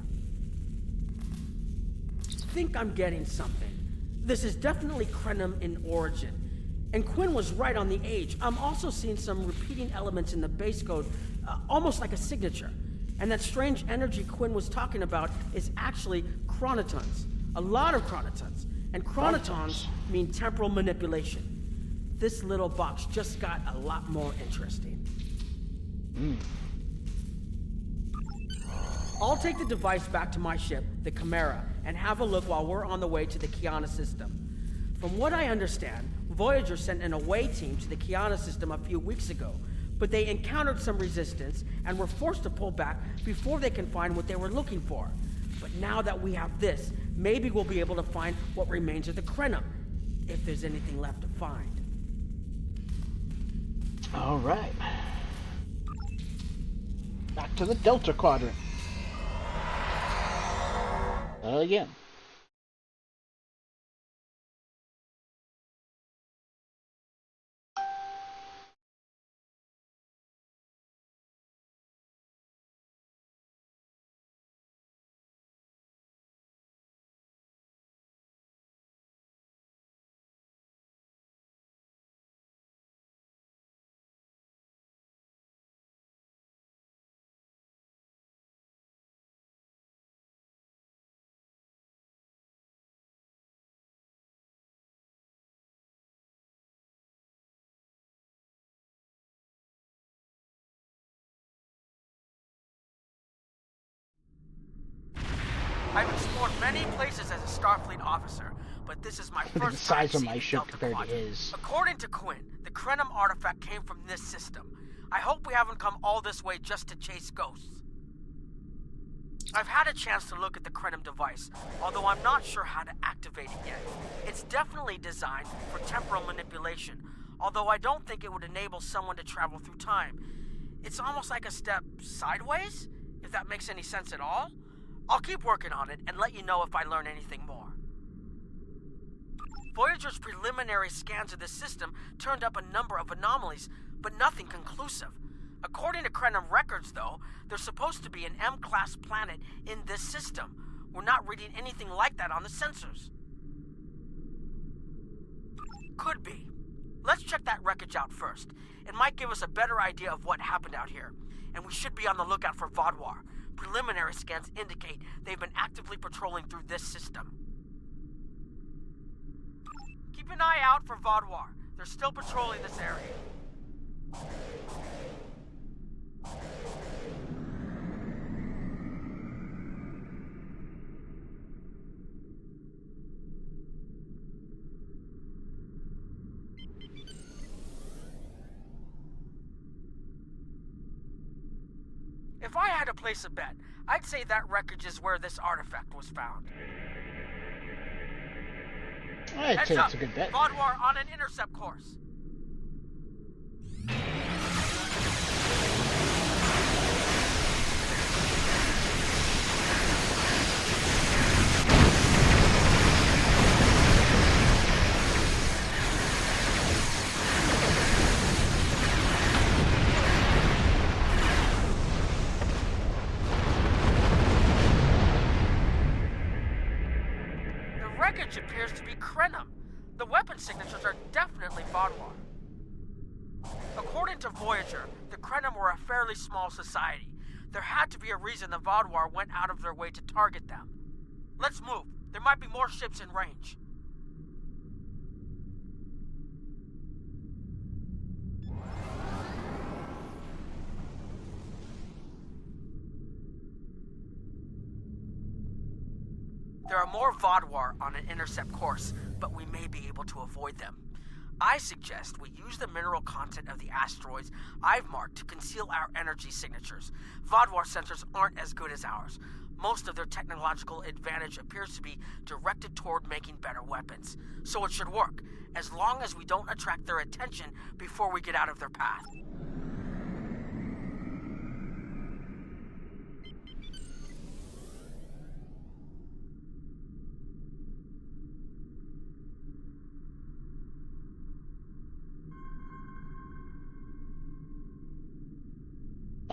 S11: Think I'm getting something. This is definitely Krenim in origin. And Quinn was right on the age. I'm also seeing some repeating elements in the base code, almost like a signature. And that strange energy Quinn was talking about is actually chronotons. A lot of chronotons. And chronotons mean temporal manipulation. This little box just got a lot more interesting. I'll take the device back to my ship, the Chimera, and have a look while we're on the way to the Kiana system. From what I understand, Voyager sent an away team to the Kiana system a few weeks ago, but they encountered some resistance and were forced to pull back before they can find what they were looking for. But now that we have this, maybe we'll be able to find what remains of the Krenim, if there's anything left to find.
S1: All right. Back to the Delta Quadrant. Again.
S11: I've explored many places as a Starfleet officer, but this is my first
S1: the size
S11: time
S1: of my
S11: seeing
S1: ship
S11: Delta
S1: compared to
S11: Quadrant.
S1: his.
S11: According to Quinn, the Krenim artifact came from this system. I hope we haven't come all this way just to chase ghosts. I've had a chance to look at the Krenim device, although I'm not sure how to activate it yet. It's definitely designed for temporal manipulation, although I don't think it would enable someone to travel through time. It's almost like a step sideways, if that makes any sense at all. I'll keep working on it and let you know if I learn anything more. Voyager's preliminary scans of the system turned up a number of anomalies, but nothing conclusive. According to Krenim records, though, there's supposed to be an M-class planet in this system. We're not reading anything like that on the sensors. Could be. Let's check that wreckage out first. It might give us a better idea of what happened out here. And we should be on the lookout for Vodwar. Preliminary scans indicate they've been actively patrolling through this system. Keep an eye out for Vodwar. They're still patrolling this area. If I had to place a bet, I'd say that wreckage is where this artifact was found.
S1: I'd say it's a good bet.
S11: Vodwar on an intercept course. Wreckage appears to be Krenim. The weapon signatures are definitely Vodwar. According to Voyager, the Krenim were a fairly small society. There had to be a reason the Vodwar went out of their way to target them. Let's move. There might be more ships in range. There are more Vodwar on an intercept course, but we may be able to avoid them. I suggest we use the mineral content of the asteroids I've marked to conceal our energy signatures. Vodwar sensors aren't as good as ours. Most of their technological advantage appears to be directed toward making better weapons. So it should work, as long as we don't attract their attention before we get out of their path.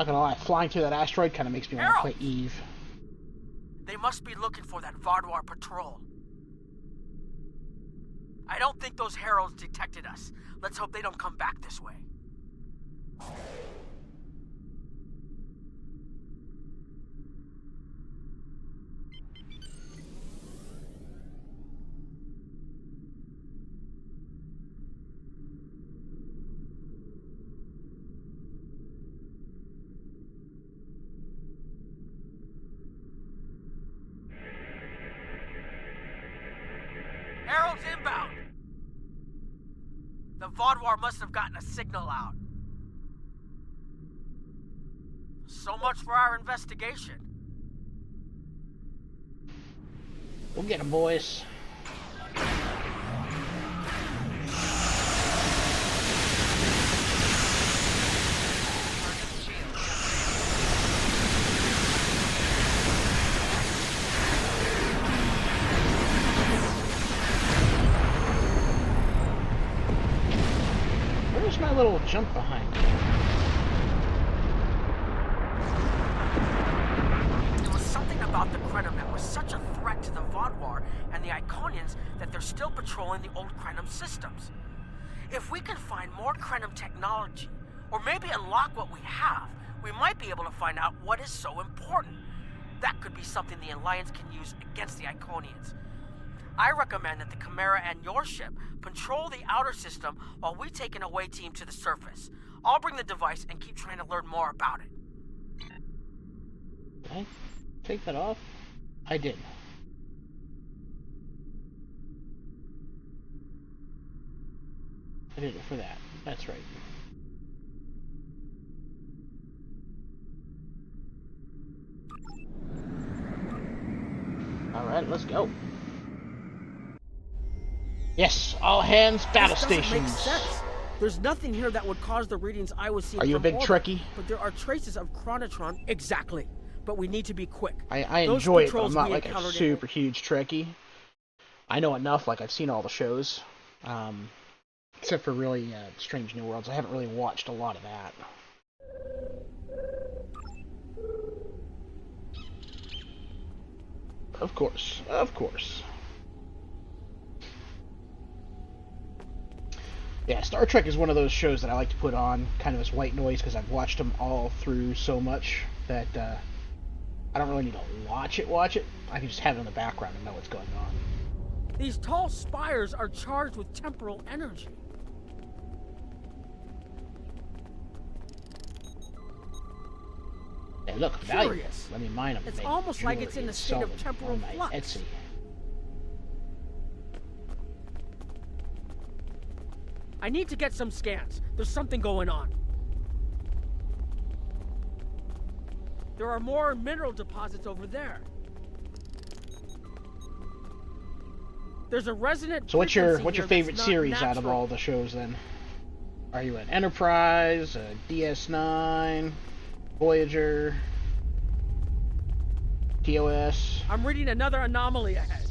S1: Not gonna lie, flying through that asteroid kind of makes me want to play Eve.
S11: They must be looking for that Vardwar patrol. I don't think those heralds detected us. Let's hope they don't come back this way. Heralds inbound! The Vardwar must have gotten a signal out. So much for our investigation.
S2: We'll get 'em, boys. Where's my little jump behind?
S11: There was something about the Krenim that was such a threat to the Vardwar and the Iconians that they're still patrolling the old Krenim systems. If we can find more Krenim technology, or maybe unlock what we have, we might be able to find out what is so important. That could be something the Alliance can use against the Iconians. I recommend that the Chimera and your ship patrol the outer system while we take an away team to the surface. I'll bring the device and keep trying to learn more about it.
S2: Did I take that off? I did. I did it for that. That's right. Alright, let's go. Yes, all hands, battle
S11: This doesn't
S2: stations.
S11: make sense. There's nothing here that would cause the readings I was seeing.
S1: Are you a
S11: from
S1: big
S11: orbit,
S1: Trekkie?
S11: But there are traces of chronotron. Exactly. But we need to be quick.
S1: I
S11: Those
S1: enjoy it, but
S11: patrols
S1: I'm not
S11: we
S1: like a
S11: encountered in-
S1: super huge Trekkie. I know enough, like I've seen all the shows. Except for really Strange New Worlds. I haven't really watched a lot of that. Of course, of course. Yeah, Star Trek is one of those shows that I like to put on kind of as white noise because I've watched them all through so much that I don't really need to watch it. I can just have it in the background and know what's going on.
S11: These tall spires are charged with temporal energy.
S1: They look valuable.
S11: Curious.
S1: Let me mine them.
S11: It's
S1: Make
S11: almost like
S1: jewelry
S11: it's in a
S1: and
S11: state
S1: sell
S11: of
S1: them
S11: temporal
S1: on my
S11: flux.
S1: Etsy.
S11: I need to get some scans. There's something going on. There are more mineral deposits over there. There's a resonant.
S1: So what's your
S11: frequency here
S1: favorite
S11: that's not
S1: series out of
S11: natural.
S1: all the shows then? Are you an Enterprise, a DS9, Voyager, TOS?
S11: I'm reading another anomaly ahead.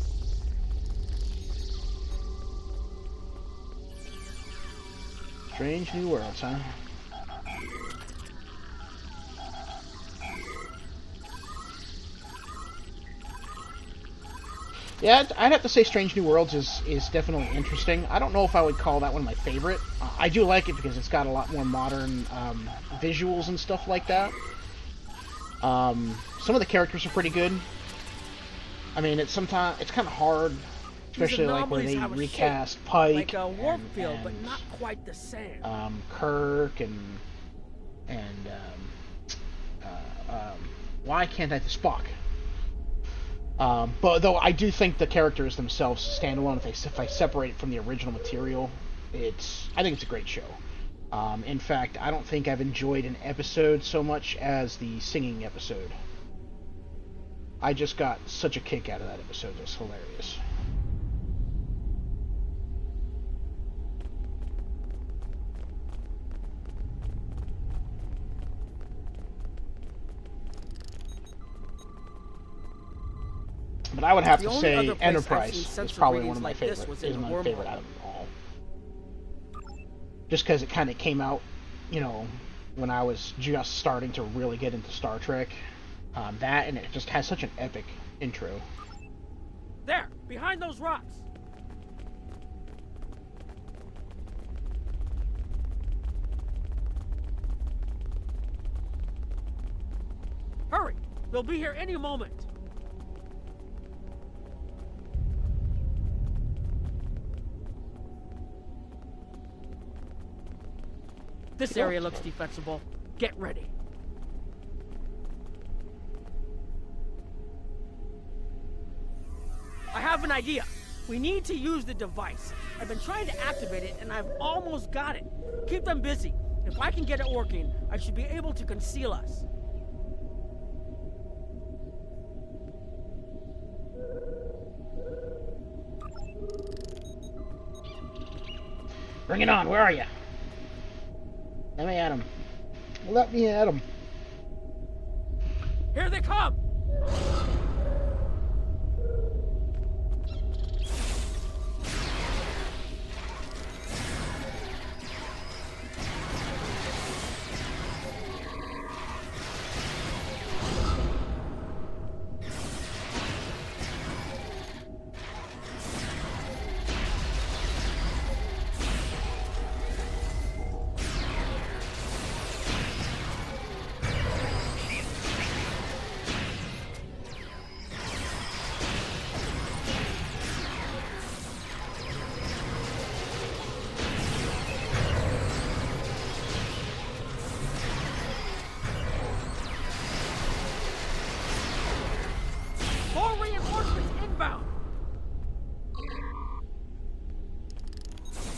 S1: Strange New Worlds, huh? Yeah, I'd have to say Strange New Worlds is definitely interesting. I don't know if I would call that one my favorite. I do like it because it's got a lot more modern visuals and stuff like that. Some of the characters are pretty good. I mean, it's kind of hard, especially like when they recast Pike,
S11: like a warp field,
S1: and
S11: but not quite the same.
S1: Kirk and why can't I Spock? But though I do think the characters themselves stand alone. If I separate it from the original material, I think it's a great show. In fact, I don't think I've enjoyed an episode so much as the singing episode. I just got such a kick out of that episode. It was hilarious. But I would have to say Enterprise is probably one of my favorites. Is my favorite out of them all. Just because it kind of came out,
S2: when I was just starting to really get into Star Trek. That, and it just has such an epic intro.
S11: There, behind those rocks. Hurry, they'll be here any moment. This area looks defensible. Get ready. I have an idea. We need to use the device. I've been trying to activate it, and I've almost got it. Keep them busy. If I can get it working, I should be able to conceal us.
S2: Bring it on, where are you? Let me at him. Let me at him.
S11: Here they come!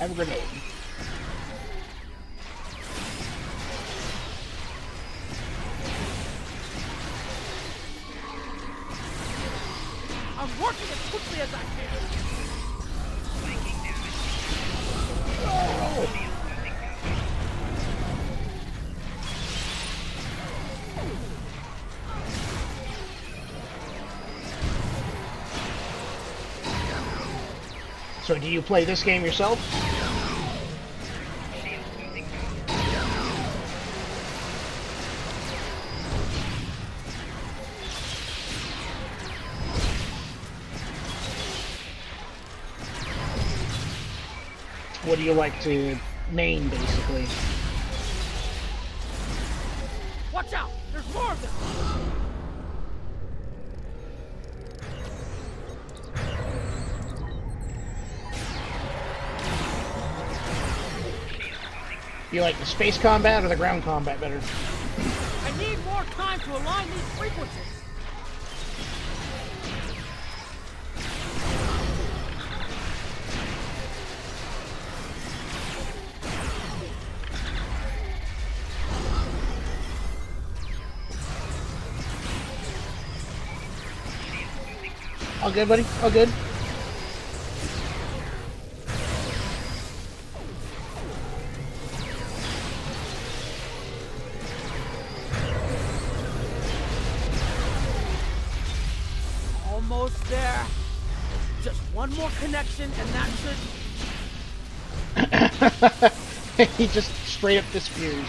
S2: Have a grenade.
S11: I'm working as quickly as I can.
S2: Oh. So do you play this game yourself? What do you like to main, basically?
S11: Watch out! There's more of them!
S2: You like the space combat or the ground combat better?
S11: I need more time to align these frequencies.
S2: All good, buddy? All good?
S11: Almost there. Just one more connection and that should...
S2: He just straight up disappears.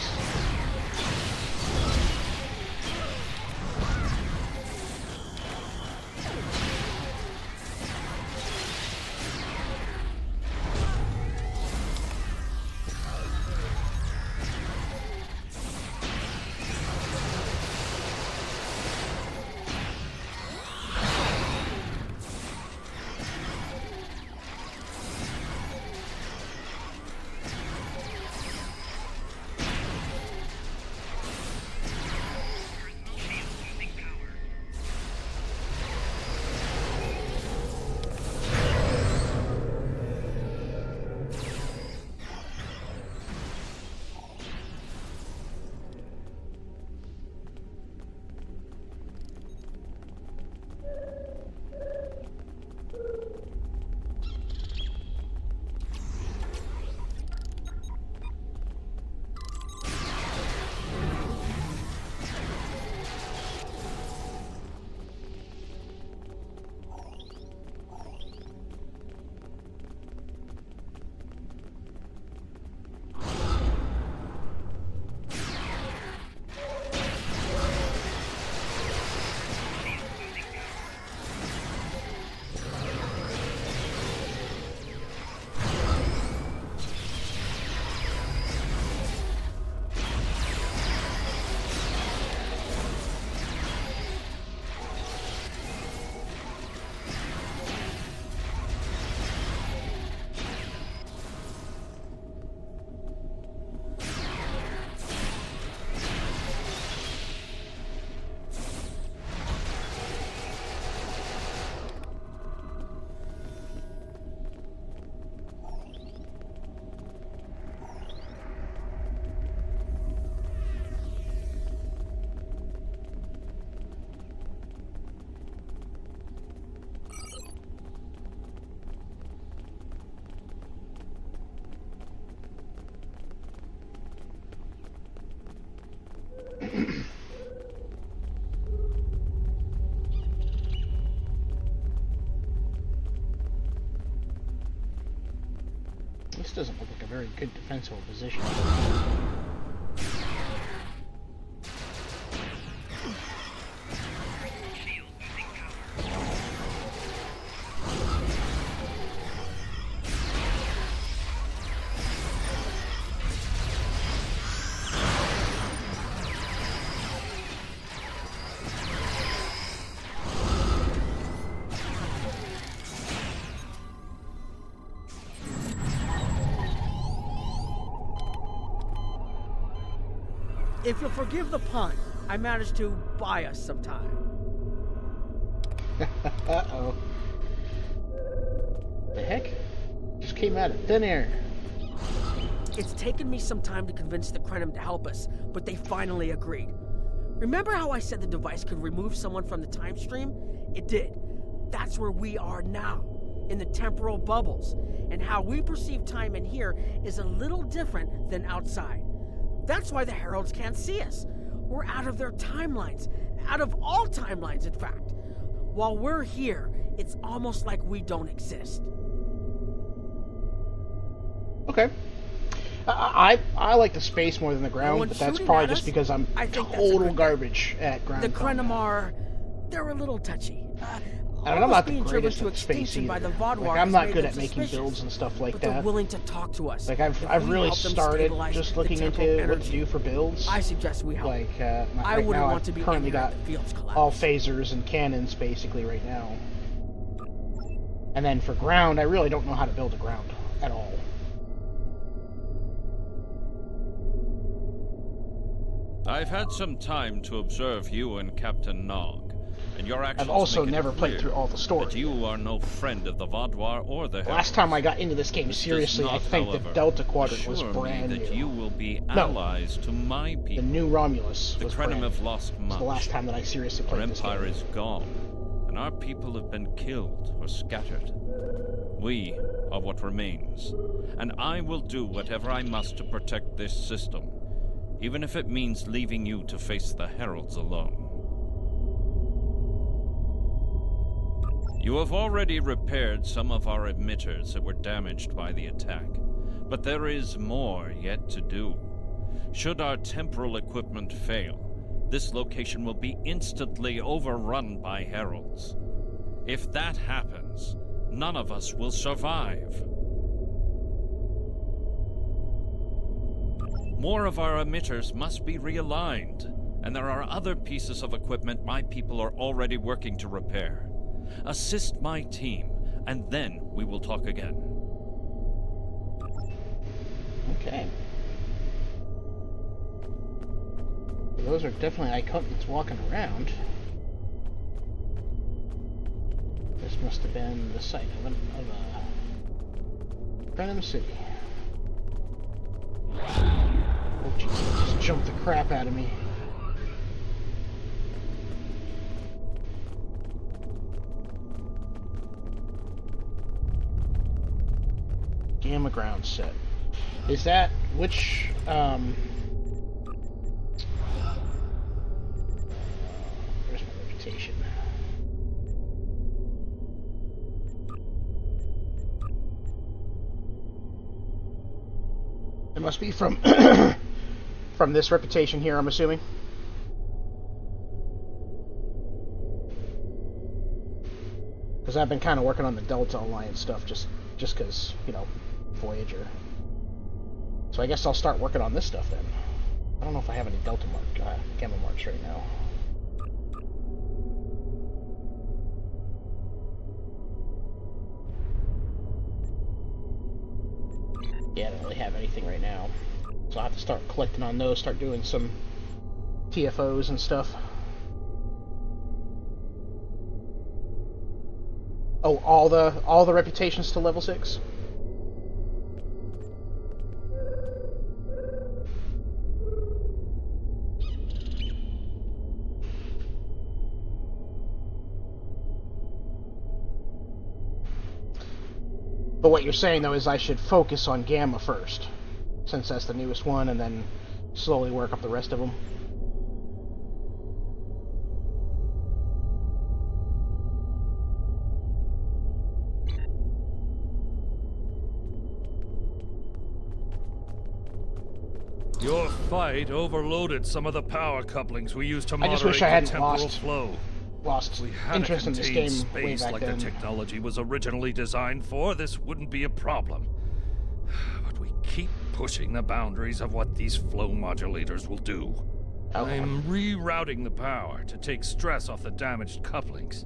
S2: doesn't look like a very good defensible position.
S11: If you'll forgive the pun, I managed to buy us some time.
S2: Uh-oh. The heck? Just came out of thin air.
S11: It's taken me some time to convince the Krenim to help us, but they finally agreed. Remember how I said the device could remove someone from the time stream? It did. That's where we are now, in the temporal bubbles. And how we perceive time in here is a little different than outside. That's why the Heralds can't see us. We're out of their timelines. Out of all timelines, in fact. While we're here, it's almost like we don't exist.
S2: Okay. I like the space more than the ground, but that's probably just because I'm total garbage at ground.
S11: The Krenim are... they're a little touchy.
S2: And I'm not the greatest at space either. Like, I'm not good at making builds and stuff like
S11: but
S2: that.
S11: They're willing to talk to us.
S2: Like, I've really started just looking into what to do for builds.
S11: I suggest we help.
S2: Like,
S11: I
S2: right
S11: wouldn't
S2: now
S11: want to be
S2: currently got
S11: collapse.
S2: all phasers and cannons basically right now. And then for ground, I really don't know how to build a ground at all.
S12: I've had some time to observe you and Captain Nog. And your actions
S2: I've also
S12: make it
S2: never played through all the story.
S12: But you are no friend of the Vaadwaur or the Herald.
S2: Last time I got into this game seriously, I think the Delta Quadrant was brand new.
S12: That you will be allies to my people.
S2: The new Romulus
S12: the
S2: was
S12: Krenim
S2: brand
S12: have
S2: new.
S12: lost much.
S2: It's the last time that I seriously played this game.
S12: Our empire is gone, and our people have been killed or scattered. We are what remains, and I will do whatever I must to protect this system, even if it means leaving you to face the Heralds alone. You have already repaired some of our emitters that were damaged by the attack, but there is more yet to do. Should our temporal equipment fail, this location will be instantly overrun by Heralds. If that happens, none of us will survive. More of our emitters must be realigned, and there are other pieces of equipment my people are already working to repair. Assist my team, and then we will talk again.
S2: Okay. Those are definitely icons walking around. This must have been the site of Krenim City. Oh jeez, that just jumped the crap out of me. Gamma ground set. Is that which where's my reputation? It must be from from this reputation here, I'm assuming. Because I've been kind of working on the Delta Alliance stuff just because, you know, Voyager. So I guess I'll start working on this stuff then. I don't know if I have any Delta Gamma marks right now. Yeah, I don't really have anything right now. So I'll have to start collecting on those, start doing some TFOs and stuff. Oh, all the reputations to level 6? But what you're saying, though, is I should focus on Gamma first, since that's the newest one, and then slowly work up the rest of them.
S13: Your fight overloaded some of the power couplings we used to moderate
S1: I just wish I hadn't
S13: the temporal
S1: lost
S13: flow.
S1: If we had
S13: Interest
S1: a contained
S13: in this
S1: game way
S13: space
S1: back
S13: like
S1: then.
S13: the technology was originally designed for, this wouldn't be a problem. But we keep pushing the boundaries of what these flow modulators will do. I'm rerouting the power to take stress off the damaged couplings.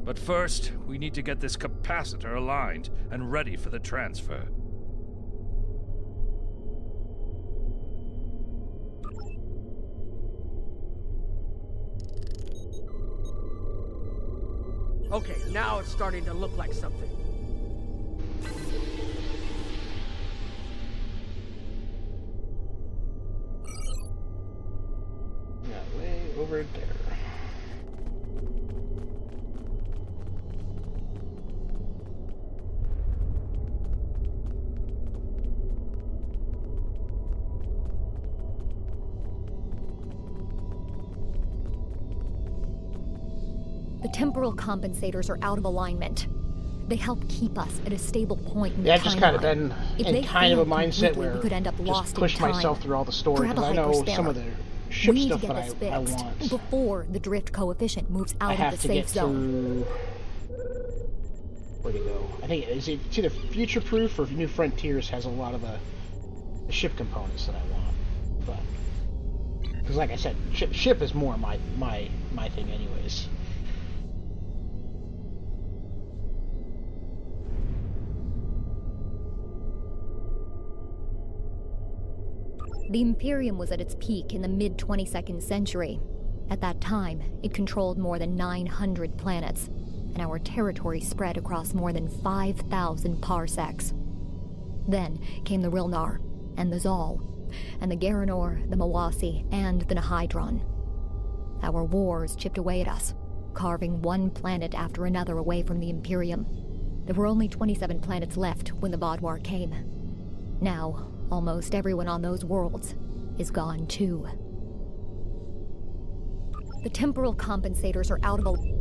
S13: But first, we need to get this capacitor aligned and ready for the transfer.
S11: Okay, now it's starting to look like something.
S1: Yeah, way over there.
S8: The temporal compensators are out of alignment. They help keep us at a stable point in
S1: Yeah,
S8: the
S1: I've just kind of been in kind of a mindset where
S8: we could end up
S1: just
S8: lost
S1: push
S8: in time.
S1: myself through all the story
S8: Grab
S1: because
S8: a
S1: I know
S8: hypersparer.
S1: some of the ship
S8: we need
S1: stuff
S8: to get
S1: that
S8: this
S1: I
S8: fixed
S1: want.
S8: before the drift coefficient moves out
S1: I
S8: of
S1: have
S8: the
S1: to
S8: safe
S1: get
S8: zone.
S1: to... Where'd it go? I think it's either Future Proof or New Frontiers has a lot of the ship components that I want. But because, like I said, ship is more my thing, anyways.
S8: The Imperium was at its peak in the mid-22nd century. At that time, it controlled more than 900 planets, and our territory spread across more than 5,000 parsecs. Then came the Rilnar, and the Zal, and the Garanor, the Mawasi, and the Nahydron. Our wars chipped away at us, carving one planet after another away from the Imperium. There were only 27 planets left when the Vaadwaur came. Now, almost everyone on those worlds is gone too. The temporal compensators are out of alignment.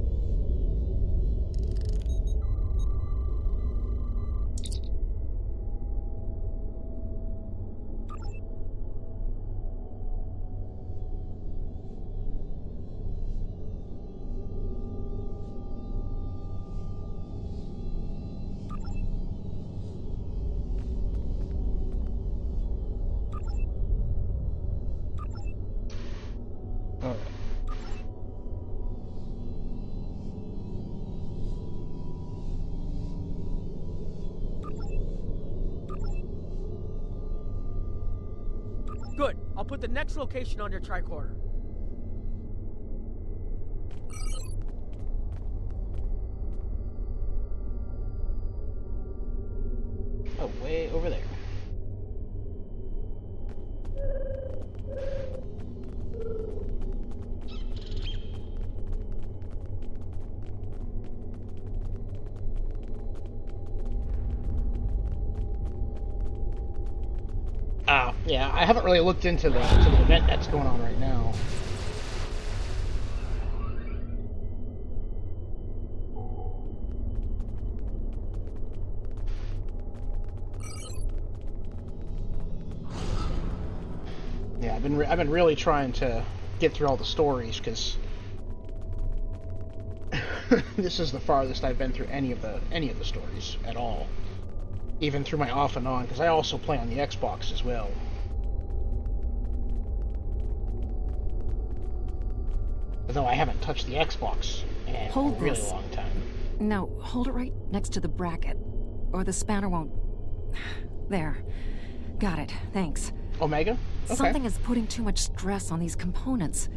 S11: Good. I'll put the next location on your tricorder.
S1: Oh, way over there. Yeah, I haven't really looked into the event that's going on right now. Yeah, I've been really trying to get through all the stories because this is the farthest I've been through any of the stories at all. Even through my off and on, because I also play on the Xbox as well. Although I haven't touched the Xbox in a really long time.
S14: No, hold it right next to the bracket, or the spanner won't... There. Got it, thanks.
S1: Omega? Okay.
S14: Something is putting too much stress on these components.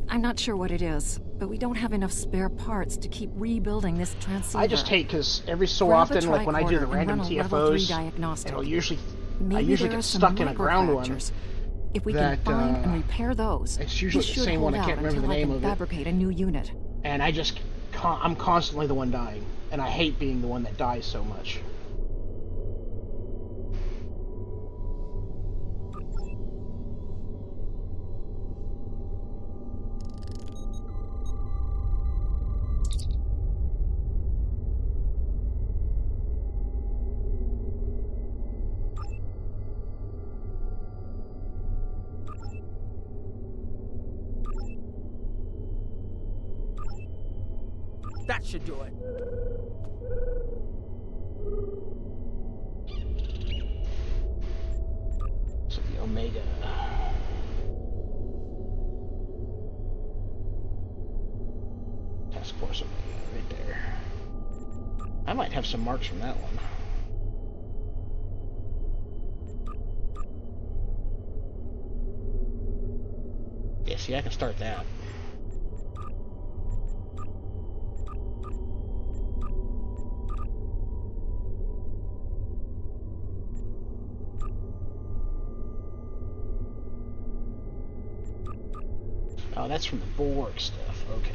S14: I'm not sure what it is, but we don't have enough spare parts to keep rebuilding this transceiver.
S1: I just hate because every so often, like when I do the random TFOs, it'll usually, I usually get stuck in a ground one.
S14: If we can find and repair those,
S1: it's usually the same one. I can't remember the name of it.
S14: Fabricate a new unit.
S1: And I'm constantly the one dying, and I hate being the one that dies so much.
S11: should do it.
S2: So the Omega. Task Force Omega, right there. I might have some marks from that one. Yeah, see, I can start that. Oh, that's from the Borg stuff. Okay.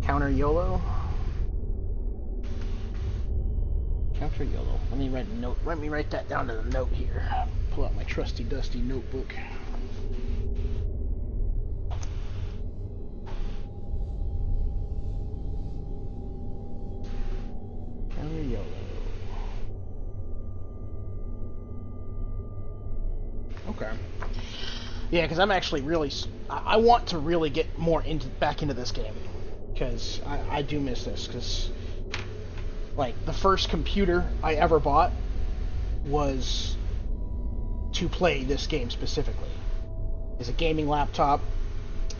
S2: Counter YOLO? Counter YOLO. Let me write a note. Let me write that down to the note here. Pull out my trusty dusty notebook. Counter YOLO. Okay. Yeah, because I'm actually really... I want to really get more back into this game. Because I do miss this. Because, like, the first computer I ever bought was to play this game specifically. It's a gaming laptop,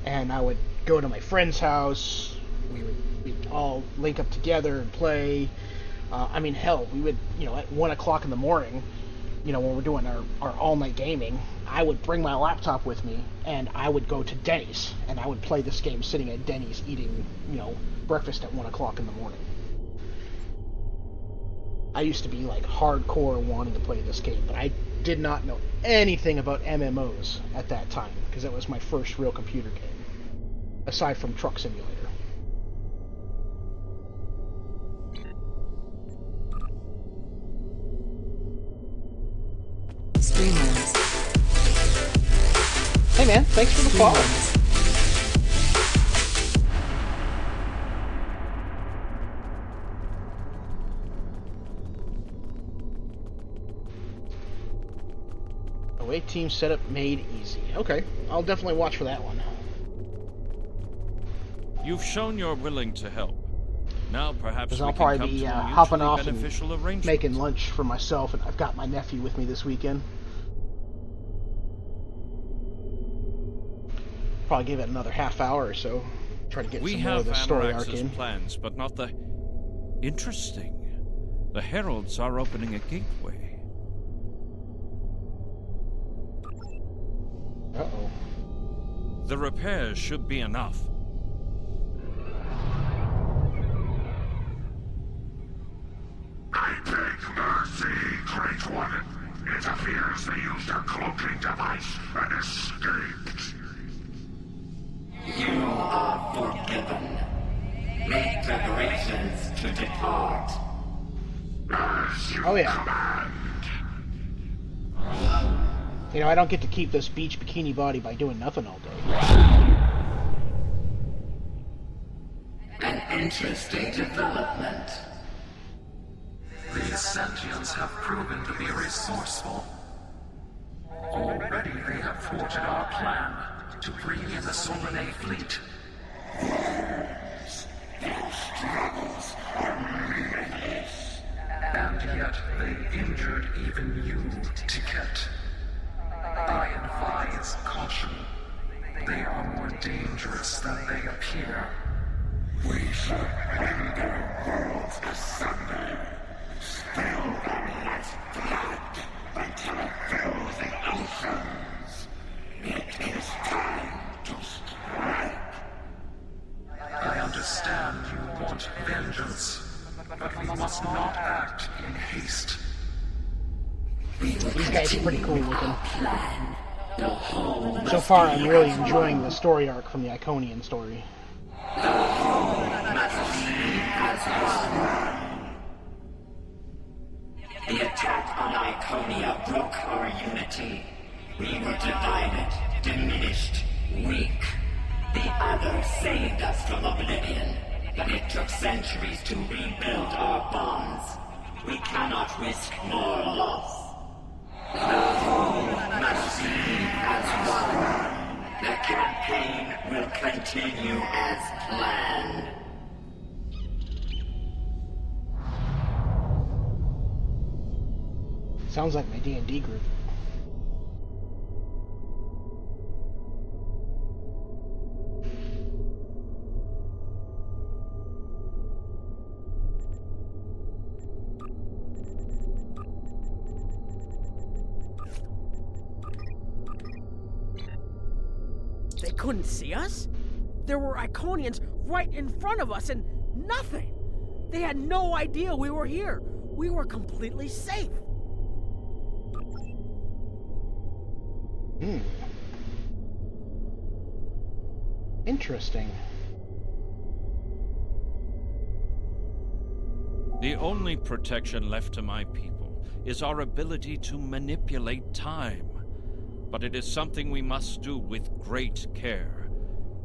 S2: and I would go to my friend's house. We'd all link up together and play. I mean, hell, we would, at 1 o'clock in the morning, when we're doing our all-night gaming, I would bring my laptop with me, and I would go to Denny's, and I would play this game sitting at Denny's eating, breakfast at 1 o'clock in the morning. I used to be, like, hardcore wanting to play this game, but I did not know anything about MMOs at that time, because that was my first real computer game, aside from Truck Simulator. Hey man, thanks for the follow. Away team setup made easy. Okay, I'll definitely watch for that one.
S12: You've shown you're willing to help. Now perhaps we
S2: I'll
S12: can
S2: probably
S12: come
S2: be
S12: to a
S2: hopping
S12: mutually
S2: off
S12: beneficial
S2: and
S12: arrangement.
S2: making lunch for myself, and I've got my nephew with me this weekend. Probably give it another half hour or so. Try to get some more of the story arc in.
S12: Plans, but not the... Interesting. The Heralds are opening a gateway.
S2: Uh-oh.
S12: The repairs should be enough.
S3: I beg mercy, Great One. It appears they used a cloaking device and escaped.
S15: You are forgiven. Make preparations to depart.
S2: Oh yeah. I don't get to keep this beach bikini body by doing nothing all day.
S15: An interesting development.
S16: These sentients have proven to be resourceful. Already they have thwarted our plan to bring in the Solanae fleet.
S3: Their struggles are meaningless.
S16: And yet they injured even you, Ticket. I advise caution. They are more dangerous than they appear.
S3: We should rend their worlds asunder. Spill them with blood until it fills the oceans. It is time to strike.
S16: I understand you want vengeance, but we must not act in haste.
S2: These guys are pretty cool looking. So far, I'm really enjoying the story arc from the Iconian story.
S15: The attack on Iconia broke our unity. We were divided, diminished, weak. The others saved us from oblivion, but it took centuries to rebuild our bonds. We cannot risk more loss. The whole must be as one. The campaign will continue as planned.
S1: Sounds like my D&D group.
S11: They couldn't see us? There were Iconians right in front of us and nothing. They had no idea we were here. We were completely safe.
S1: Interesting.
S12: The only protection left to my people is our ability to manipulate time. But it is something we must do with great care.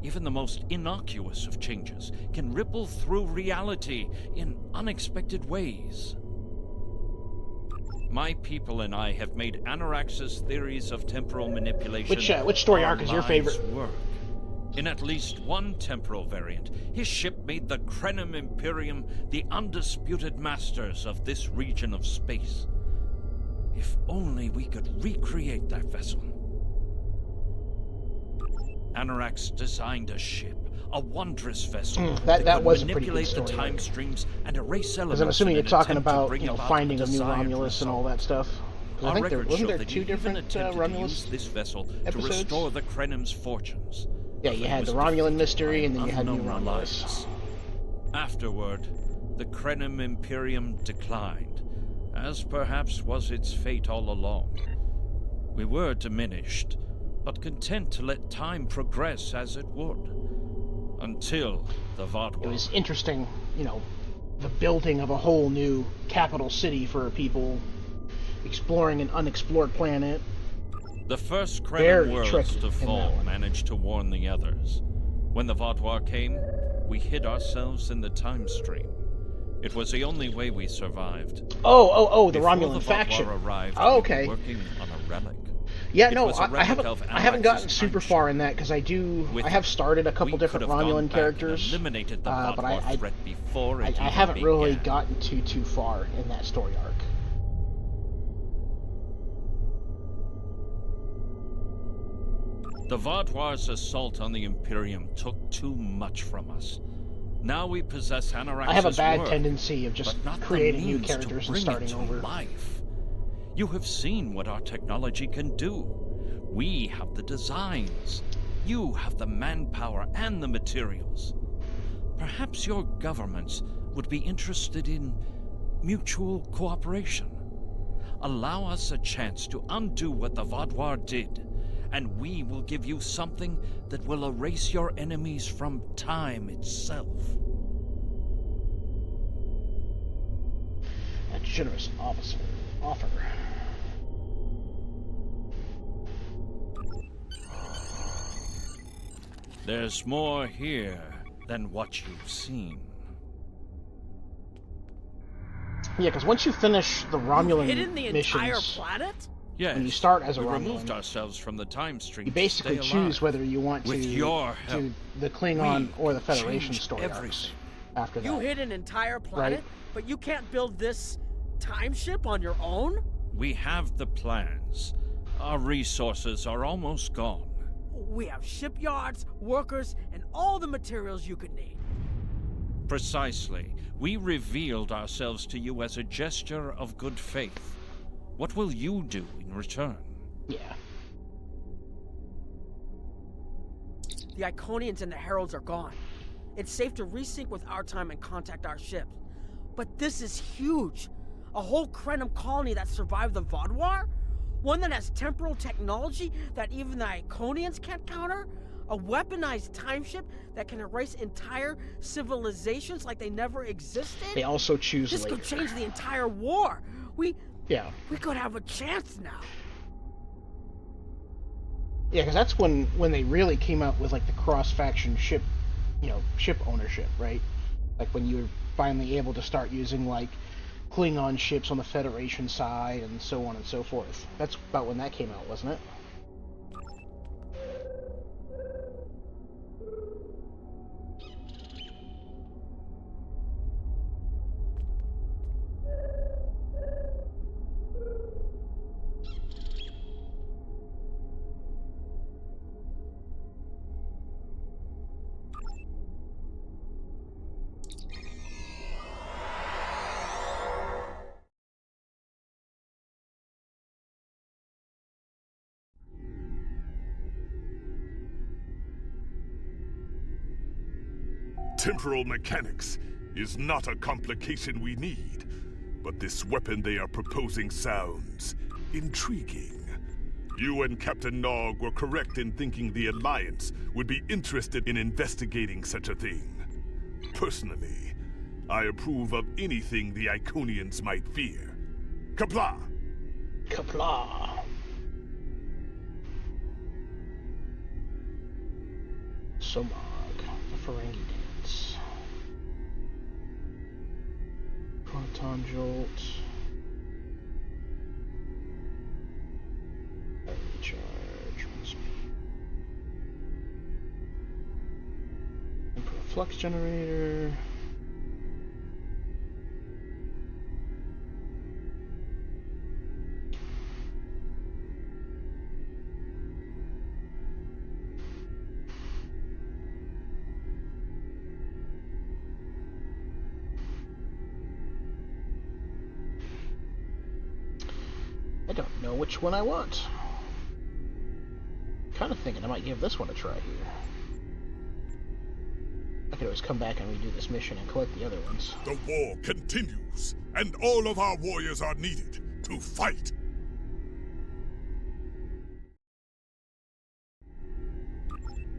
S12: Even the most innocuous of changes can ripple through reality in unexpected ways. My people and I have made Anorax's theories of temporal manipulation
S1: Which story arc is your favorite?
S12: Work. In at least one temporal variant, his ship made the Krenim Imperium the undisputed masters of this region of space. If only we could recreate that vessel. Anorax designed a ship, a wondrous vessel
S1: that was a pretty good
S12: manipulate
S1: story
S12: the time streams and erase elements.
S1: Because I'm assuming you're talking about, you know,
S12: about
S1: finding a new Romulus and all that stuff. I think
S12: records
S1: wasn't
S12: show
S1: there
S12: that
S1: two
S12: you
S1: different
S12: even attempted to
S1: Romulus
S12: use this vessel
S1: episodes?
S12: to restore the Krenim's fortunes.
S1: Yeah, you had the Romulan mystery, and then you had New
S12: Unknown
S1: Romulus.
S12: alliance. Afterward, the Krenim Imperium declined, as perhaps was its fate all along. We were diminished, but content to let time progress as it would, until the Vatwa.
S1: It was interesting, you know, the building of a whole new capital city for people, exploring an unexplored planet.
S12: The first
S1: Very
S12: Krenim worlds
S1: tricky
S12: to
S1: in that
S12: fall
S1: one.
S12: managed to warn the others. When the Vatwa came, we hid ourselves in the time stream. It was the only way we survived.
S1: Oh, the
S12: Before
S1: Romulan
S12: the
S1: faction.
S12: Vatwa arrived,
S1: Oh,
S12: we
S1: okay.
S12: were working on a relic.
S1: Yeah,
S12: It
S1: no,
S12: was a
S1: I
S12: relic
S1: haven't.
S12: of
S1: I haven't gotten
S12: Anorax's
S1: super
S12: time
S1: far in that because I
S12: With
S1: have started a couple
S12: we
S1: different
S12: could have gone
S1: Romulan
S12: back
S1: characters,
S12: and eliminated the
S1: but
S12: Vatwa
S1: I
S12: threat before it
S1: I
S12: even
S1: haven't really
S12: began.
S1: gotten too far in that story arc.
S12: The Vatwa's assault on the Imperium took too much from us. Now we possess Anorax's
S1: I have a bad
S12: work,
S1: tendency of just
S12: but not the
S1: creating new
S12: means to
S1: characters and
S12: bring
S1: starting
S12: it to
S1: over.
S12: life. You have seen what our technology can do. We have the designs. You have the manpower and the materials. Perhaps your governments would be interested in mutual cooperation. Allow us a chance to undo what the Vatwa did, and we will give you something that will erase your enemies from time itself.
S1: A generous offer.
S12: There's more here than what you've seen.
S1: Yeah, because once you finish the Romulan
S11: Hidden the
S1: missions,
S11: entire planet?
S12: Yes,
S1: when you start as a
S12: we
S1: Romulan,
S12: removed ourselves from the time stream.
S1: you basically
S12: to stay
S1: choose
S12: alive.
S1: whether you want
S12: With
S1: to
S12: your help,
S1: do the Klingon or the
S12: can
S1: Federation
S12: change
S1: story arcs
S12: everything.
S1: after
S11: You
S1: that.
S11: hid an entire planet,
S1: Right.
S11: but you can't build this time ship on your own?
S12: We have the plans. Our resources are almost gone.
S11: We have shipyards, workers, and all the materials you could need.
S12: Precisely. We revealed ourselves to you as a gesture of good faith. What will you do in return?
S1: Yeah.
S11: The Iconians and the Heralds are gone. It's safe to resync with our time and contact our ships. But this is huge. A whole Krenim colony that survived the Vatwa? One that has temporal technology that even the Iconians can't counter? A weaponized time ship that can erase entire civilizations like they never existed?
S1: They also choose
S11: This
S1: later.
S11: could change the entire war. We
S1: Yeah.
S11: could have a chance now.
S1: Yeah, because that's when they really came out with like the cross-faction ship, ship ownership, right? Like when you were finally able to start using like Klingon ships on the Federation side and so on and so forth. That's about when that came out, wasn't it?
S3: Temporal mechanics is not a complication we need, but this weapon they are proposing sounds intriguing. You and Captain Nog were correct in thinking the Alliance would be interested in investigating such a thing. Personally, I approve of anything the Iconians might fear. Kapla!
S2: Kapla! Somog, the Ferengi dance. Proton Jolt. Recharge. Emperor Flux Generator. I don't know which one I want. Kind of thinking I might give this one a try here. I could always come back and redo this mission and collect the other ones.
S3: The war continues, and all of our warriors are needed to fight.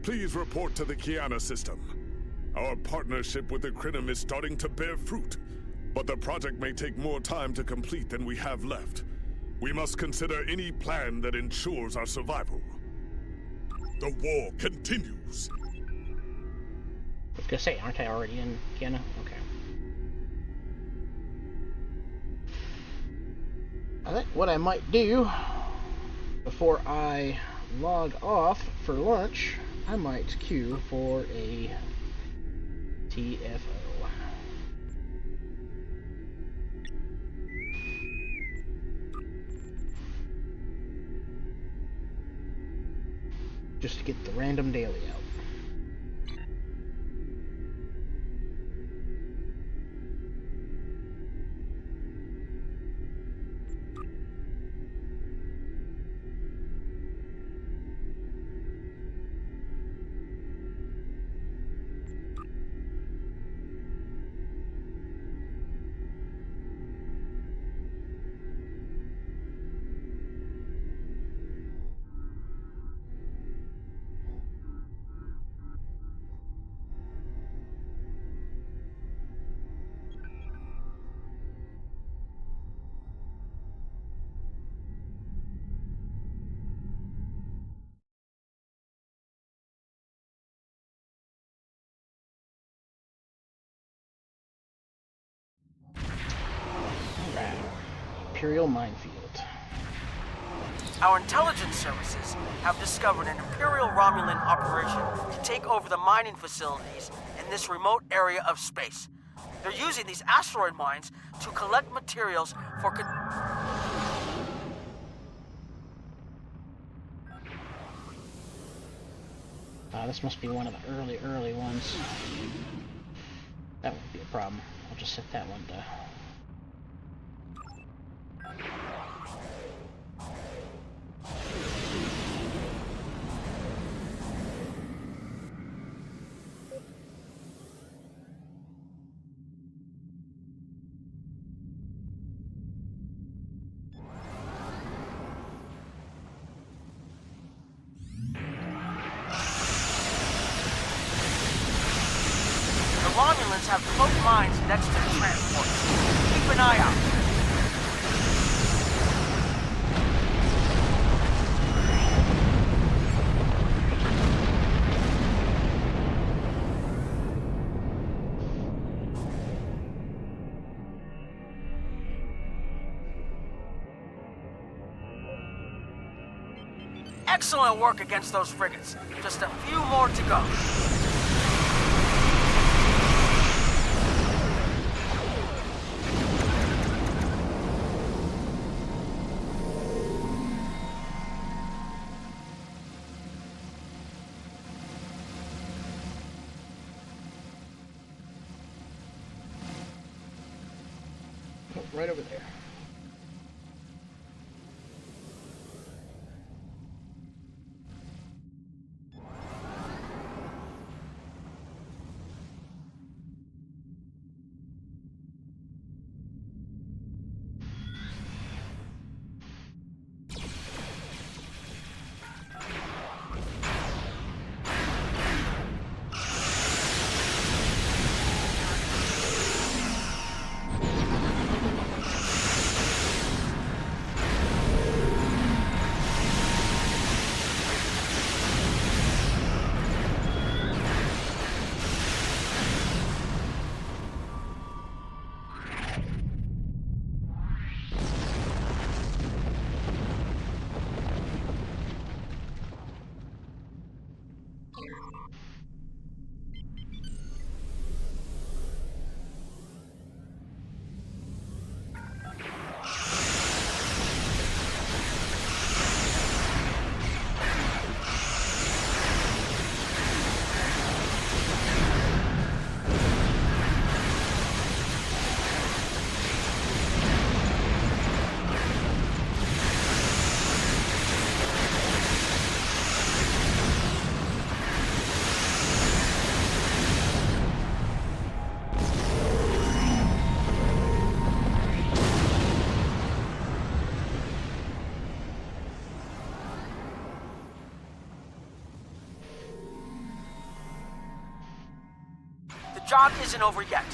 S3: Please report to the Kiana system. Our partnership with the Krynim is starting to bear fruit, but the project may take more time to complete than we have left. We must consider any plan that ensures our survival. The war continues.
S2: I was gonna say, aren't I already in Kiana? Okay. I think what I might do before I log off for lunch, I might queue for a TFO. Just to get the random daily out. Imperial minefield.
S11: Our intelligence services have discovered an Imperial Romulan operation to take over the mining facilities in this remote area of space. They're using these asteroid mines to collect materials for
S2: This must be one of the early ones. That won't be a problem. I'll just set that one to...
S11: Romulans have cloaked mines next to the transport. Keep an eye out. Excellent work against those frigates. Just a few more to go.
S2: Right over there.
S11: job isn't over yet.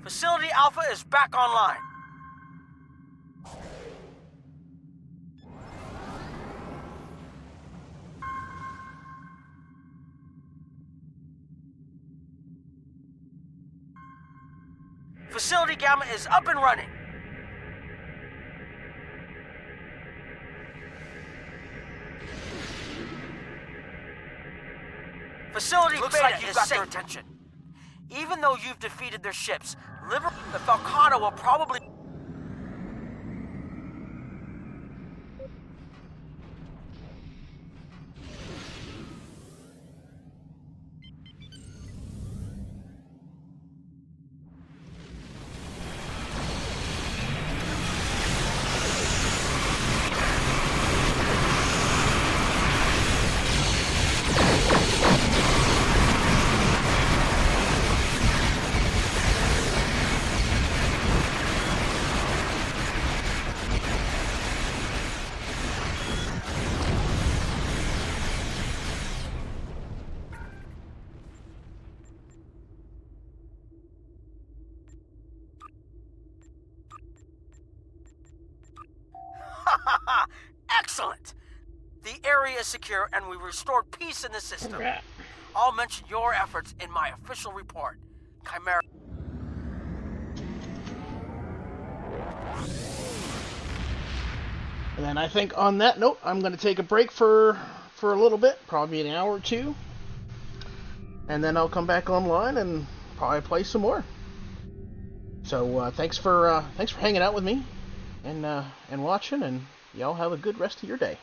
S11: Facility Alpha is back online. Facility Gamma is up and running. Facility
S7: Looks
S11: Beta
S7: like you've
S11: is
S7: got
S11: safe.
S7: their attention.
S11: Even though you've defeated their ships, the Falcata will probably... Excellent! The area is secure and we restored peace in the system.
S2: Okay.
S11: I'll mention your efforts in my official report. Chimera...
S1: And then I think on that note, I'm going to take a break for a little bit, probably an hour or two. And then I'll come back online and probably play some more. So thanks for hanging out with me and watching, and y'all have a good rest of your day.